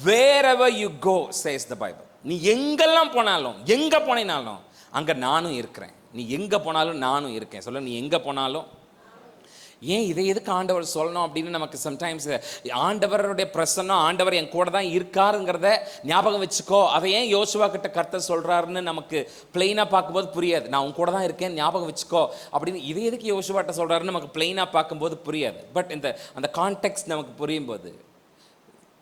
wherever you go, says the Bible. நீ எங்கெல்லாம் போனாலும், எங்க போனாலும் அங்க நானும் இருக்கிறேன். நீ எங்க போனாலும் நானும் இருக்கேன். சொல்ல, நீ எங்க போனாலும். ஏன் இதை எதுக்கு ஆண்டவர் சொல்லணும் அப்படின்னு நமக்கு சம்டைம்ஸ், ஆண்டவருடைய பிரசன்னம், ஆண்டவர் என் கூட தான் இருக்காருங்கிறத ஞாபகம் வச்சுக்கோ. அதை ஏன் யோசுவா கிட்ட கர்த்தர் சொல்றாருன்னு நமக்கு பிளெயினாக பார்க்கும்போது புரியாது. நான் உன் கூட தான் இருக்கேன், ஞாபகம் வச்சுக்கோ அப்படின்னு. இதை எதுக்கு யோசுவாட்ட சொல்றாருன்னு நமக்கு பிளெயினாக பார்க்கும்போது புரியாது. பட் அந்த கான்டெக்ட் நமக்கு புரியும் போது,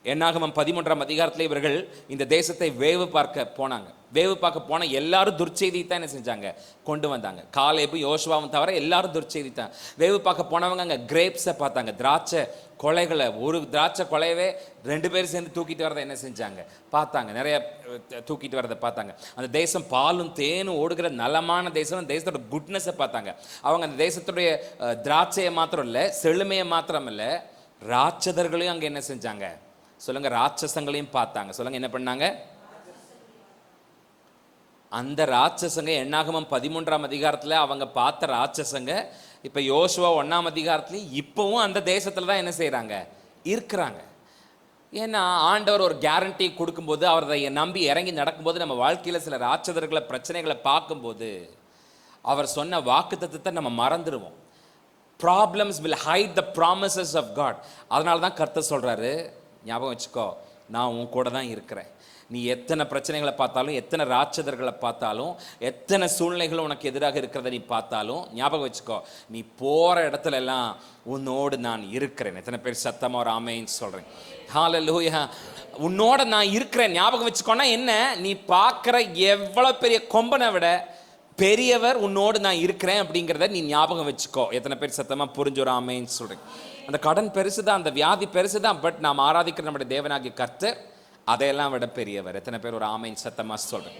என்னாகமம் 13ஆம் அதிகாரத்தில் இவர்கள் இந்த தேசத்தை வேவு பார்க்க போனாங்க. வேவு பார்க்க போன எல்லாரும் துர்ச்செய்தி தான் என்ன செஞ்சாங்க, கொண்டு வந்தாங்க. காலேபு யோசுவாவும் தவிர எல்லாரும் துர்ச்செய்தி தான். வேவு பார்க்க போனவங்க அங்கே கிரேப்ஸை பார்த்தாங்க, திராட்சை கொலைகளை. ஒரு திராட்சை கொலையவே 2 பேர் சேர்ந்து தூக்கிட்டு வரதை என்ன செஞ்சாங்க, பார்த்தாங்க. நிறைய தூக்கிட்டு வரதை பார்த்தாங்க. அந்த தேசம் பாலும் தேனும் ஓடுகிற நலமான தேசம். அந்த தேசத்தோட குட்னஸை பார்த்தாங்க. அவங்க அந்த தேசத்துடைய திராட்சையை மாத்திரம் இல்லை, செழுமையை மாத்திரம் இல்லை, ராட்சதர்களையும் அங்கே என்ன செஞ்சாங்க, சொல்லுங்க, ராட்சசங்களையும் பார்த்தாங்க. சொல்லுங்க, என்ன பண்ணாங்க? அந்த ராட்சசங்க என்னாகமம் 13ஆம் அதிகாரத்தில் அவங்க பார்த்த ராட்சசங்க இப்போ யோசுவா 1ஆம் அதிகாரத்துலையும் இப்போவும் அந்த தேசத்தில் தான் என்ன செய்கிறாங்க, இருக்கிறாங்க. ஏன்னா ஆண்டவர் ஒரு கேரண்டி கொடுக்கும்போது, அவரை நம்பி இறங்கி நடக்கும்போது, நம்ம வாழ்க்கையில் சில ராட்சதர்களை பிரச்சனைகளை பார்க்கும்போது அவர் சொன்ன வாக்குத்தத்தத்தை நம்ம மறந்துடுவோம். Problems will hide the promises of God. அதனால தான் கர்த்தர் சொல்கிறாரு, ஞாபகம் வச்சுக்கோ, நான் உன் கூட தான் இருக்கிறேன். நீ எத்தனை பிரச்சனைகளை பார்த்தாலும், எத்தனை ராட்சதர்களை பார்த்தாலும், எத்தனை சூழ்நிலைகளும் உனக்கு எதிராக இருக்கிறத நீ பார்த்தாலும், ஞாபகம் வச்சுக்கோ, நீ போகிற இடத்துல எல்லாம் உன்னோடு நான் இருக்கிறேன். எத்தனை பேர் சத்தமாக ஒரு ஆமென் சொல்கிறேன்? ஹல்லேலூயா. உன்னோட நான் இருக்கிறேன் ஞாபகம் வச்சுக்கோன்னா என்ன, நீ பார்க்குற எவ்வளோ பெரிய கொம்பனை விட பெரியவர் உன்னோடு நான் இருக்கிறேன் அப்படிங்கிறத நீ ஞாபகம் வச்சுக்கோ. எத்தனை பேர் சத்தமாக புரிஞ்சு ஒரு ஆமென் சொல்கிறேன்? அந்த கடன் பெருசு தான், அந்த வியாதி பெருசு தான், பட் நாம் ஆராதிக்கிற நம்முடைய தேவனாகிய கர்த்தர் அதையெல்லாம் விட பெரியவர். எத்தனை பேர் ஒரு ஆமென் சத்தமாக சொல்கிறேன்?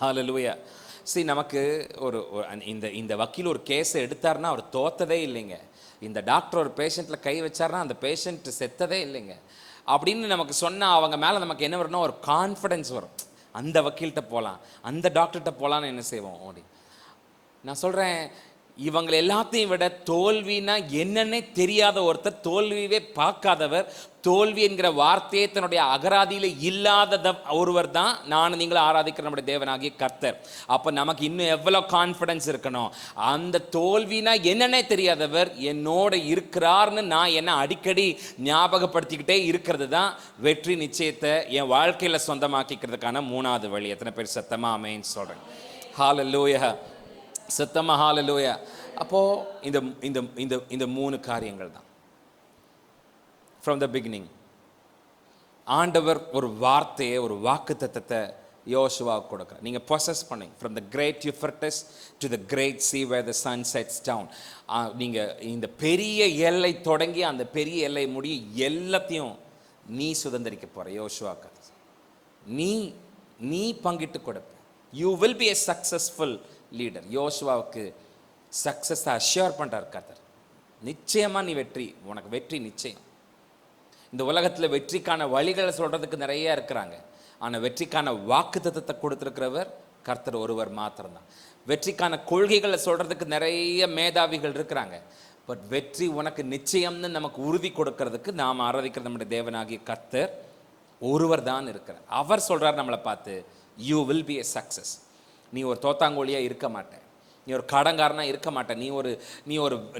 ஹல்லேலூயா. சரி, நமக்கு இந்த வக்கீல் ஒரு கேஸை எடுத்தார்னா அவர் தோத்ததே இல்லைங்க. இந்த டாக்டர் ஒரு பேஷண்ட்டில் கை வச்சார்னா அந்த பேஷண்ட் செத்ததே இல்லைங்க அப்படின்னு நமக்கு சொன்னால் அவங்க மேலே நமக்கு என்ன வரும்னா ஒரு கான்ஃபிடென்ஸ் வரும். அந்த வக்கீல்கிட்ட போகலாம், அந்த டாக்டர்கிட்ட போகலான்னு என்ன செய்வோம் ஓடி. நான் சொல்கிறேன், இவங்களை எல்லாத்தையும் விட தோல்வினா என்னன்னே தெரியாத ஒருத்தர், தோல்வியே பார்க்காதவர், தோல்வி என்கிற வார்த்தையே தன்னுடைய அகராதியில் இல்லாத ஒருவர் தான் நான் நீங்களும் ஆராதிக்கிற நம்முடைய தேவனாகிய கர்த்தர். அப்போ நமக்கு இன்னும் எவ்வளோ கான்ஃபிடன்ஸ் இருக்கணும். அந்த தோல்வினா என்னன்னே தெரியாதவர் என்னோட இருக்கிறார்னு நான் என்ன அடிக்கடி ஞாபகப்படுத்திக்கிட்டே இருக்கிறது தான் வெற்றி நிச்சயத்தை என் வாழ்க்கையில் சொந்தமாக்கிக்கிறதுக்கான 3வது வழி. எத்தனை பேர் சத்தமாக ஆமென் சொல்கிறேன்? ஹல்லேலூயா. சத்தமாக ஹல்லேலூயா. அப்போது இந்த 3 காரியங்கள் தான் ஃப்ரம் த பிகினிங். ஆண்டவர் ஒரு வார்த்தையை, ஒரு வாக்குத்தத்தத்தை யோசுவாவுக்கு கொடுக்குறார். நீங்கள் ப்ரொசஸ் பண்ணுங்க. From the great Euphrates to the great sea where the sun sets down. நீங்கள் இந்த பெரிய எல்லை தொடங்கி அந்த பெரிய எல்லை முடிய எல்லாத்தையும் நீ சுதந்திரிக்க போகிற. யோசுவாக்கு நீ பங்கிட்டு கொடுப்ப. You will be a successful leader. யோசுவாவுக்கு சக்ஸஸ் அஷ்யூர் பண்ணுறார் கர்த்தர். நிச்சயமாக நீ வெற்றி, உனக்கு வெற்றி நிச்சயம். இந்த உலகத்தில் வெற்றிக்கான வழிகளை சொல்கிறதுக்கு நிறைய இருக்கிறாங்க. ஆனால் வெற்றிக்கான வாக்குத்தத்தத்தை கொடுத்துருக்கிறவர் கர்த்தர் ஒருவர் மாத்திரம்தான். வெற்றிக்கான கொள்கைகளை சொல்கிறதுக்கு நிறைய மேதாவிகள் இருக்கிறாங்க. பட் வெற்றி உனக்கு நிச்சயம்னு நமக்கு உறுதி கொடுக்கறதுக்கு நாம் ஆராதிக்கிற நம்முடைய தேவனாகிய கர்த்தர் ஒருவர் தான் இருக்கிறார். அவர் சொல்கிறார் நம்மளை பார்த்து, you will be a success. நீ ஒரு தோத்தாங்கோழியாக இருக்க மாட்டேன், நீ ஒரு கடங்காரனாக இருக்க மாட்டேன்,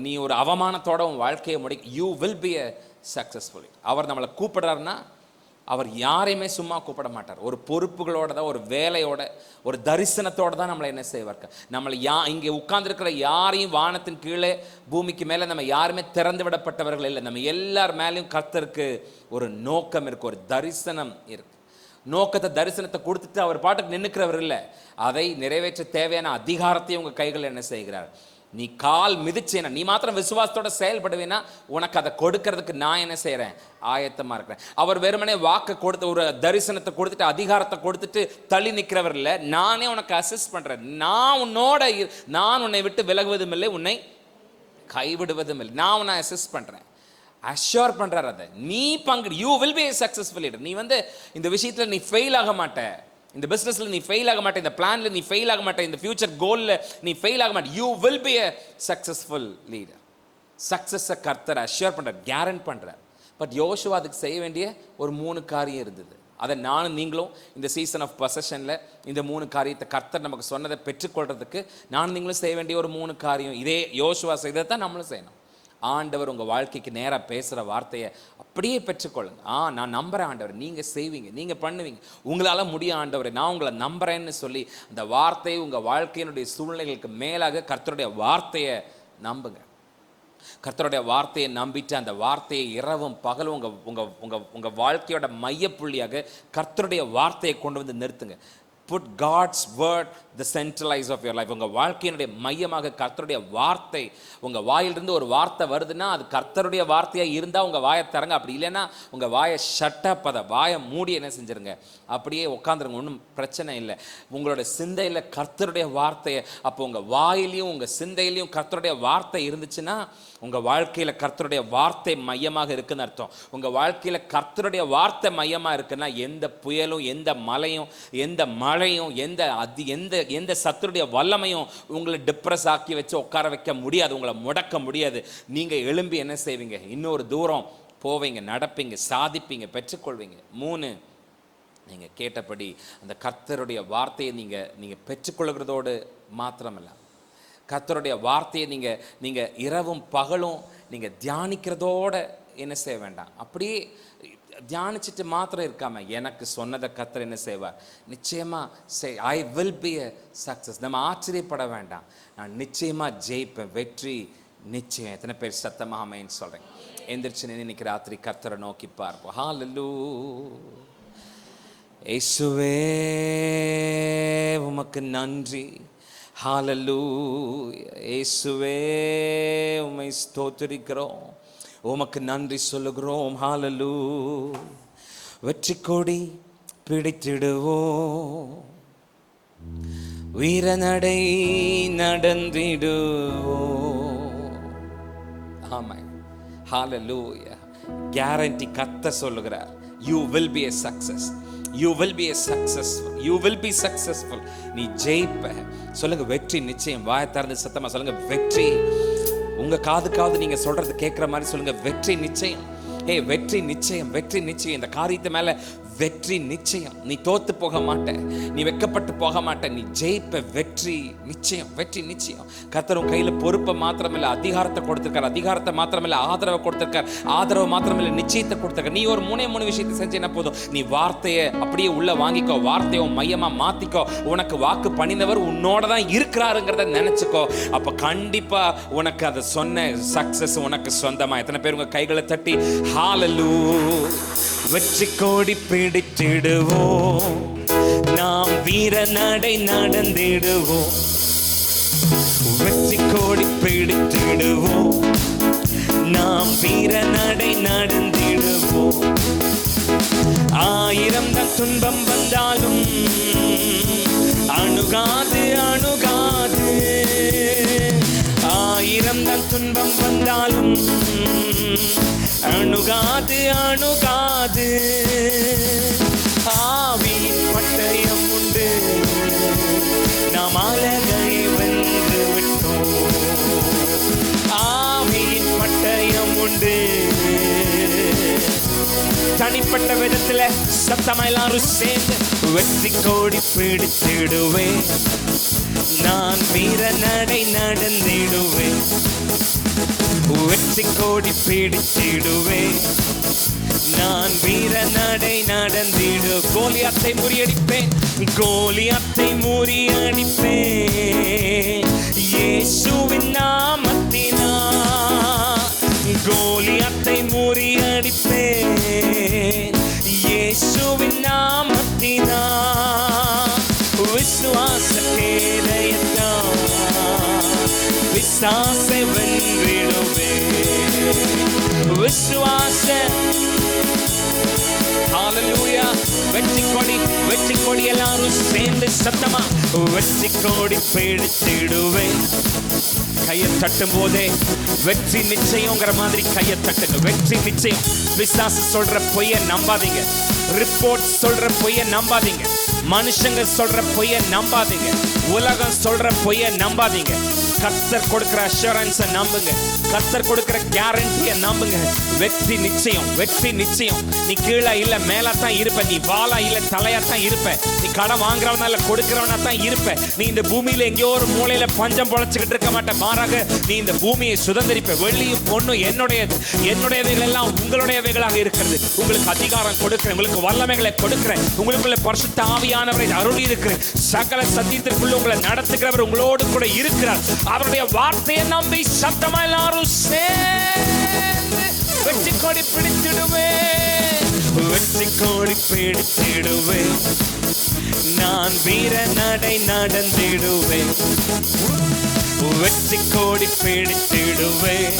நீ ஒரு அவமானத்தோட உன் வாழ்க்கையை you will be a successful. அவர் நம்மளை கூப்பிடுறாருன்னா அவர் யாரையுமே சும்மா கூப்பிட மாட்டார். ஒரு பொறுப்புகளோட தான், ஒரு வேலையோட, ஒரு தரிசனத்தோடு தான் நம்மளை என்ன செய்வார். நம்மளை இங்கே உட்கார்ந்துருக்கிற யாரையும் வானத்தின் கீழே பூமிக்கு மேலே நம்ம யாருமே திறந்து விடப்பட்டவர்கள் இல்லை. நம்ம எல்லார் மேலேயும் கர்த்தருக்கு ஒரு நோக்கம் இருக்குது, ஒரு தரிசனம் இருக்குது. நோக்கத்தை, தரிசனத்தை கொடுத்துட்டு அவர் பாட்டுக்கு நின்றுக்கிறவர் இல்லை. அதை நிறைவேற்ற தேவையான அதிகாரத்தையும் உங்கள் கைகள் என்ன செய்கிறார். நீ கால் மிதிச்சேனா, நீ மாத்திரம் விசுவாசத்தோட செயல்படுவேன்னா உனக்கு அதை கொடுக்கறதுக்கு நான் என்ன செய்கிறேன், ஆயத்தமாக இருக்கிறேன். அவர் வெறுமனே வாக்கை கொடுத்து, ஒரு தரிசனத்தை கொடுத்துட்டு, அதிகாரத்தை கொடுத்துட்டு தள்ளி நிற்கிறவர் இல்லை. நானே உனக்கு அசிஸ்ட் பண்ணுறேன். நான் உன்னை விட்டு விலகுவதும் இல்லை, உன்னை கைவிடுவதும் இல்லை. நான் உன்னை அசிஸ்ட் பண்ணுறேன், அஷ்யூர் பண்ணுறார். அதை நீ you will be successful leader. நீ இந்த விஷயத்தில் நீ ஃபெயில் ஆக மாட்ட. இந்த பிஸ்னஸில் நீ ஃபெயில் ஆக மாட்டே, இந்த பிளானில் நீ ஃபெயில் ஆக மாட்டே, இந்த ஃபியூச்சர் கோலில் நீ ஃபெயில் ஆக மாட்டே. You will be a successful leader. சக்ஸஸை கர்த்தர் அஷ்யூர் பண்ணுறார், கேரண்ட் பண்ணுறார். பட் யோசுவா அதுக்கு செய்ய வேண்டிய ஒரு 3 காரியம் இருந்தது. அதை நானும் நீங்களும் இந்த சீசன் ஆஃப் பொசஷனில் இந்த 3 காரியத்தை கர்த்தர் நமக்கு சொன்னதை பெற்றுக்கொள்றதுக்கு நானும் நீங்களும் செய்ய வேண்டிய ஒரு 3 காரியம். இதே யோசுவா செய்ததை தான் நம்மளும் செய்யணும். ஆண்டவர் உங்கள் வாழ்க்கைக்கு நேராக பேசுகிற வார்த்தையை அப்படியே பெற்றுக்கொள்ளுங்க. நான் நம்புகிறேன் ஆண்டவர், நீங்கள் செய்வீங்க, நீங்கள் பண்ணுவீங்க, உங்களால் முடியும் ஆண்டவரை, நான் உங்களை நம்புகிறேன்னு சொல்லி அந்த வார்த்தையை உங்கள் வாழ்க்கையினுடைய சூழ்நிலைகளுக்கு மேலாக கர்த்தருடைய வார்த்தையை நம்புங்க. கர்த்தருடைய வார்த்தையை நம்பிட்டு அந்த வார்த்தையை இரவும் பகலும் உங்கள் வாழ்க்கையோட மையப்புள்ளியாக கர்த்தருடைய வார்த்தையை கொண்டு வந்து நிறுத்துங்க. Put God's word the centralize of your life. உங்கள் வாழ்க்கையினுடைய மையமாக கர்த்தருடைய வார்த்தை. உங்கள் வாயிலிருந்து ஒரு வார்த்தை வருதுன்னா அது கர்த்தருடைய வார்த்தையாக இருந்தால் உங்கள் வாயை தரங்க. அப்படி இல்லைன்னா உங்கள் வாயை ஷட்டப், அதை வாயை மூடி என்ன செஞ்சுருங்க, அப்படியே உட்காந்துருங்க, ஒன்றும் பிரச்சனை இல்லை. உங்களோட சிந்தையில் கர்த்தருடைய வார்த்தையை, அப்போ உங்கள் வாயிலையும் உங்கள் சிந்தையிலையும் கர்த்தருடைய வார்த்தை இருந்துச்சுன்னா உங்கள் வாழ்க்கையில் கர்த்தருடைய வார்த்தை மையமாக இருக்குன்னு அர்த்தம். உங்கள் வாழ்க்கையில் கர்த்தருடைய வார்த்தை மையமாக இருக்குன்னா எந்த புயலும், எந்த மலையும், எந்த மழையும், எந்த சத்துருடைய வல்லமையும் உங்களை டிப்ரெஸ் ஆக்கி வச்சு உட்கார வைக்க முடியாது, உங்களை முடக்க முடியாது. நீங்கள் எழும்பி என்ன செய்வீங்க, இன்னொரு தூரம் போவீங்க, நடப்பீங்க, சாதிப்பீங்க, பெற்றுக்கொள்வீங்க. 3, நீங்கள் கேட்டபடி அந்த கர்த்தருடைய வார்த்தையை நீங்கள் பெற்றுக்கொள்கிறதோடு மாத்திரமல்ல, கர்த்தருடைய வார்த்தையை நீங்கள் இரவும் பகலும் நீங்கள் தியானிக்கிறதோட என்ன செய்ய வேண்டாம், அப்படியே தியானிச்சுட்டு மாத்திரம் இருக்காம எனக்கு சொன்னதை கர்த்தர் என்ன செய்வார், நிச்சயமாக I will be a success. நம்ம ஆச்சரியப்பட வேண்டாம், நான் நிச்சயமாக ஜெயிப்பேன், வெற்றி நிச்சயம். எத்தனை பேர் சத்தமாக ஆமென் சொல்கிறேன்? எந்திரிச்சு இன்னைக்கு ராத்திரி கர்த்தரை நோக்கி பார்ப்போம். ஹல்லேலூயா. இயேசுவே உமக்கு நன்றி. ஹல்லேலூயா. இயேசுவே உம்மை ஸ்தோத்திரிக்கிறோம், உமக்கு நன்றி சொல்லுகிறோம். ஹல்லேலூயா. வெற்றி கொடி பிடித்திடுவோம், வீரநடை நடந்திடுவோம். ஆமாம். ஹல்லேலூயா. கேரண்டி கர்த்தர் சொல்லுகிறார், you will be a success, you will be a successful, you will be successful. நீ ஜெயிப்ப. சொல்லுங்க வெற்றி நிச்சயம். வாயை திறந்து சத்தமா சொல்லுங்க வெற்றி. உங்க காதுக்காவது நீங்க சொல்றது கேட்கிற மாதிரி சொல்லுங்க வெற்றி நிச்சயம். வெற்றி நிச்சயம், வெற்றி நிச்சயம். இந்த காரியத்து மேல வெற்றி நிச்சயம். நீ தோத்து போக மாட்ட, நீ வெக்கப்பட்டு போக மாட்ட, நீ ஜெயிப்ப. வெற்றி நிச்சயம், வெற்றி நிச்சயம். கர்த்தர் உன் கையில பொறுப்பை மாத்திரமில்ல, அதிகாரத்தை கொடுத்திருக்கார். அதிகாரத்தை மாத்திரமில்ல, ஆதரவை கொடுத்திருக்கார். ஆதரவு மாத்திரமில்ல, நிச்சயத்தை கொடுத்திருக்கார். நீ ஒரு 3 விஷயத்தை செஞ்சேன்னா போதும். நீ வார்த்தையை அப்படியே உள்ள வாங்கிக்கோ, வார்த்தையை மையமா மாத்திக்கோ. உனக்கு வாக்கு பண்ணினவர் உன்னோட தான் இருக்கிறாருங்கிறத நினைச்சுக்கோ. அப்ப கண்டிப்பா உனக்கு அதை சொன்ன சக்சஸ் உனக்கு சொந்தமா. எத்தனை பேர் உங்க கைகளை தட்டி ஹல்லேலூயா. வெற்றி கோடி பிடித்திடுவோம், நாம் வீர நடை நடந்திடுவோம். வெற்றி கோடி பிடித்திடுவோம், நாம் வீர நடை நடந்திடுவோம். 1000 தான் துன்பம் வந்தாலும் அணுகாது, அணுகாது. 1000 தான் துன்பம் வந்தாலும் அணுகாது, அணுகாது. ஆவியின் பட்டயம் உண்டு, நாம் அழகை வென்று விட்டோம். ஆவியின் பட்டயம் உண்டு. தனிப்பட்ட விதத்துல சத்தமா எல்லாரும் சேர்ந்து வெற்றி கோடி பிடித்திடுவேன், நான் வீர நடை நடந்திடுவேன். வெற்றி கோடி பிடித்திடுவேன், நான் வீர நடை நடந்திடு. கோலியாத்தை முறியடிப்பேன், கோலியாத்தை முறியடிப்பேன், இயேசுவின் நாமத்தினால். கோலியாத்தை முறியடிப்பேன், இயேசுவின் நாமத்தினால். விசுவாச கேடயத்தால் விசாசை வென்றிடுவேன். விசுவாச ஹல்லேலூயா. வெற்றி கொடி, வெற்றி கொடி எல்லாரும் சேர்ந்து சத்தமா வெற்றி கொடி பிடித்திடுவேன். கையை தட்டும் போதே வெற்றி நிச்சயங்கிற மாதிரி கையை தட்டுங்க. வெற்றி நிச்சயம். விசுவாச சொல்ற பொய்ய நம்பாதீங்க, ரிப்போர்ட் சொல்ற பொய்ய நம்பாதீங்க, மனுஷங்க சொல்ற பொய்ய நம்பாதீங்க, உலகம் சொல்ற பொய்ய நம்பாதீங்க. கர்த்தர் கொடுக்கிற அஷூரன்ஸை நம்புங்க, கர்த்தர் கொடுக்கிற கேரண்டியை நம்புங்க. வெற்றி நிச்சயம், வெற்றி நிச்சயம். நீ கீழே இல்ல மேல தான் இருப்ப, நீ வாளா இல்ல தலையா தான் இருப்ப, நீ கடன் வாங்குறவனா இல்ல கொடுக்கிறவனா தான் இருப்ப. நீ இந்த பூமியில எங்கேயோ ஒரு மூலையில பஞ்சம் பொழைச்சுக்கிட்டு இருக்க மாட்ட, மாறாக நீ இந்த பூமியை சுதந்திரிப்ப. வெள்ளியும் பொண்ணும் என்னுடையது, என்னுடையவைகள் எல்லாம் உங்களுடையவைகளாக இருக்கிறது. உங்களுக்கு அதிகாரம் கொடுக்கிறேன், உங்களுக்கு வல்லமைகளை கொடுக்கிறேன், உங்களுக்குள்ள பரிசுத்த ஆவியானவரை அருளி இருக்கிறேன். சகல சத்தியத்திற்குள்ள உங்களை நடத்துகிறவர் உங்களோடு கூட இருக்கிறார். அவருடைய வார்த்தையை நம்பி சத்தமா எல்லாரும் சேர்ந்து வெற்றி கொடி பிடித்திடுவேன், வெற்றி கொடி பிடித்திடுவேன். நான் வீர நடை நடந்திடுவேன், வெற்றி கொடி பிடித்திடுவேன்.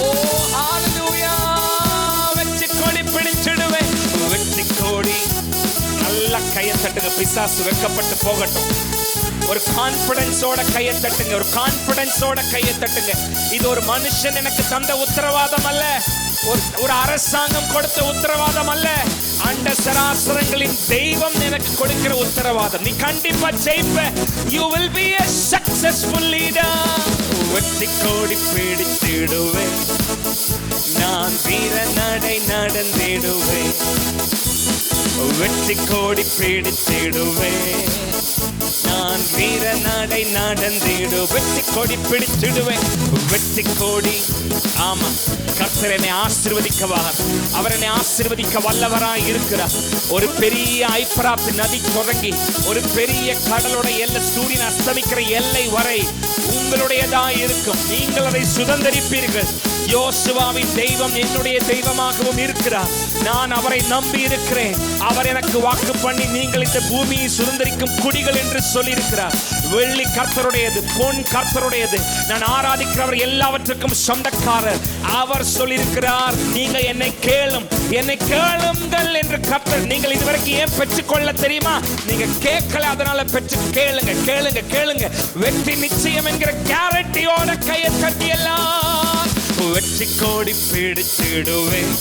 ஓ ஹalleluya, வெற்றி கொடி பிடித்திடுவேன், வெற்றி கொடி. நல்ல கையை தட்டுங்க, பிசாசு வெட்கப்பட்டு போகட்டும். ஒரு கான்பிடன்ஸோட கையை தட்டுங்க, ஒரு கான்பிடன்ஸோட கையை தட்டுங்க. இது ஒரு மனுஷன் எனக்கு தந்த உத்தரவாதம் அல்ல, ஒரு அரசாங்கம் கொடுத்த உத்தரவாதம் அல்ல, அண்ட சராசரங்களின் தெய்வம் எனக்கு கொடுக்கிற உத்தரவாதம். நீ கண்டிப்பா ஜெயிப்ப. You will be a successful leader. வெற்றி கோடி பிடித்திடுவேன், நான் வீர நடை நடந்திடுவேன், வெற்றி கோடி பிடித்திடுவேன், நான் வீர நடை நடந்திடு. வெற்றி கொடி பிடித்திடுவேன், வெற்றி கொடி. ஆமா, கர்த்தர் என்னை ஆசீர்வதிக்கவார், அவர் என்னை ஆசீர்வதிக்க வல்லவராய் இருக்கிறார். ஒரு பெரிய ஐப்ராத் நதி தொடங்கி ஒரு பெரிய கடலோட எல்லை, சூரியன் அஸ்தமிக்கிற எல்லை வரை உங்களுடையதா இருக்கும். நீங்கள் அதை சுதந்திரிப்பீர்கள். யோசுவாவின் தெய்வம் என்னுடைய தெய்வமாகவும் இருக்கிறார். நான் அவரை நம்பி இருக்கிறேன். அவர் எனக்கு வாக்கு பண்ணி நீங்கள் இந்த பூமியை சுதந்திரிக்கும் குடிகள் என்று சொல்லியிருக்கிறார். வெள்ளி கர்த்தருடையது, பொன் கர்த்தருடையது. நான் ஆராதிக்கிறவர் எல்லாவற்றுக்கும் சொந்தக்காரர். அவர் சொல்லியிருக்கிறார், நீங்க என்னை கேளும், என்னை கேளுங்கள் என்று கர்த்தர். நீங்கள் இதுவரைக்கும் ஏன் பெற்றுக்கொள்ள தெரியுமா? நீங்க கேட்கல, அதனால பெற்று கேளுங்க, கேளுங்க, கேளுங்க. வெற்றி நிச்சயம் என்கிற கேரண்டியோட கையை தட்டி எல்லாம் வெற்றி கோடி பிடித்திடுவேன்,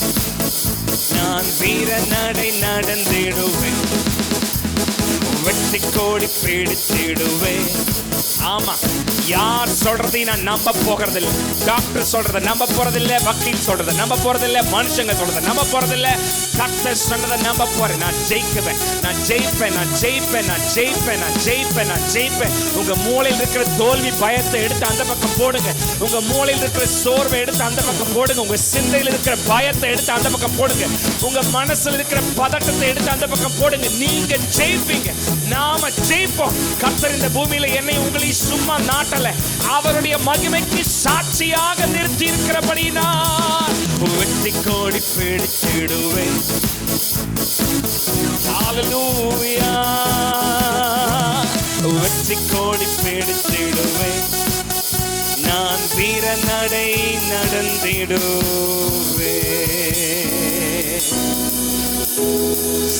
நான் வீர நடை நடந்திடுவேன், வெற்றி கோடி பிடித்திடுவேன். ஆமா, யார் சொல்றதை நான் நம்ப போகிறதில்லை. டாக்டர் சொல்றதை நம்ப போறதில்ல, வக்கீல் சொல்றதை நம்ப போறதில்ல, மனுஷங்க சொல்றதை நம்ப போறதில்ல. கர்த்தர் சொன்னதை நம்ப போறேன். நான் ஜெயிக்குவேன், நான் ஜெயிப்பேன், நான் ஜெயிப்பேன், நான் ஜெயிப்பேன், நான் ஜெயிப்பேன், நான் ஜெயிப்பேன். உங்க மூளையில் இருக்கிற தோல்வி பயத்தை எடுத்து அந்த பக்கம் போடுங்க. உங்க மூளையில் இருக்கிற சோர்வை எடுத்து அந்த பக்கம் போடுங்க. உங்க சிந்தையில் இருக்கிற பயத்தை எடுத்து அந்த பக்கம் போடுங்க. உங்க மனசுல இருக்கிற பதட்டத்தை எடுத்து அந்த பக்கம் போடுங்க. நீங்க ஜெயிப்பீங்க, நாம ஜெயிப்போம். கர்த்தர் இந்த பூமியில என்னை உங்களை சும்மா நாட்டல, அவருடைய மகிமைக்கு சாட்சியாக நிறுத்தி இருக்கிறபடினால் வெற்றி கோடி பிடித்திடுவேன். ஹalleluya, வெற்றி கோடி பிடித்திடுவேன், நான் வீர நடை நடந்திடுவேன்.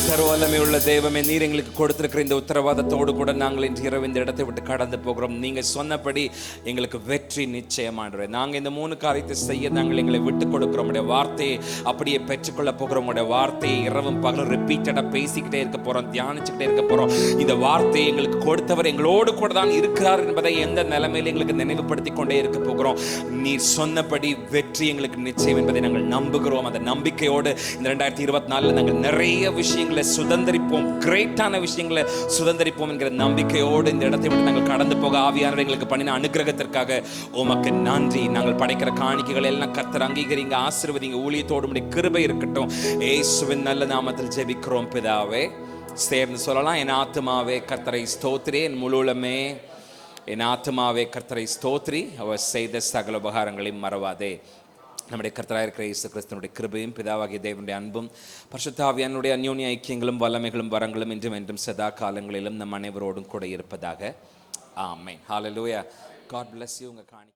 சர்வவல்லமை உள்ள தெய்வமே, நீர் எங்களுக்கு கொடுத்திருக்கிற இந்த உத்தரவாதத்தோடு கூட நாங்கள் இன்று இரவு இந்த இடத்தை விட்டு கடந்து போகிறோம். நீங்க சொன்னபடி எங்களுக்கு வெற்றி நிச்சயமானது. நாங்கள் இந்த 3 காரியத்தை செய்ய நாங்கள் எங்களை விட்டு கொடுக்கிறோம். உடைய வார்த்தையை அப்படியே பெற்றுக்கொள்ள போகிறோம். உடைய வார்த்தையை இரவும் பகலும் ரிப்பீட்டடா பேசிக்கிட்டே இருக்க போறோம், தியானிச்சுக்கிட்டே இருக்க போறோம். இந்த வார்த்தையை எங்களுக்கு கொடுத்தவர் எங்களோடு கூட தான் இருக்கிறார் என்பதை எந்த நிலைமையில எங்களுக்கு நினைவுபடுத்தி கொண்டே இருக்க போகிறோம். நீர் சொன்னபடி வெற்றி எங்களுக்கு நிச்சயம் என்பதை நாங்கள் நம்புகிறோம். அந்த நம்பிக்கையோடு இந்த 2024 நாங்கள் நிறைய விஷயங்களை சுதந்திரிப்போம், கிரேட்டான விஷயங்களை சுதந்திரிப்போம் என்கிற நம்பிக்கையோடு இந்த இடத்தை விட்டு நாங்கள் கடந்து போக ஆவியானவர் எங்களுக்கு பண்ணின அனுகிரகத்திற்காக உமக்கு நன்றி. நாங்கள் படைக்கிற காணிக்கைகள் எல்லாம் கர்த்தர் அங்கீகரிங்க, ஆசீர்வதிங்க. ஊழியத்தோடு உம்முடைய கிருபை இருக்கட்டும். இயேசுவின் நல்ல நாமத்தில் ஜெபிக்கிறோம் பிதாவே. சேர்ந்து சொல்லலாம், என் ஆத்துமாவே கர்த்தரை ஸ்தோத்திரி, என் முழுலமே என் ஆத்துமாவே கர்த்தரை ஸ்தோத்திரி, அவர் செய்த சகல உபகாரங்களையும் மறவாதே. நம்முடைய கர்த்தராக இருக்கிற இயேசு கிறிஸ்துவினுடைய கிருபையும் பிதாவாகிய தேவனுடைய அன்பும் பரிசுத்த ஆவியானுடைய அந்யோன்ய ஐக்கியங்களும் வல்லமைகளும் வரங்களும் இன்றும் என்றும் சதா காலங்களிலும் நம் அனைவரோடும் கூட இருப்பதாக. ஆமென். ஹalleluya. God bless you. உங்க காணி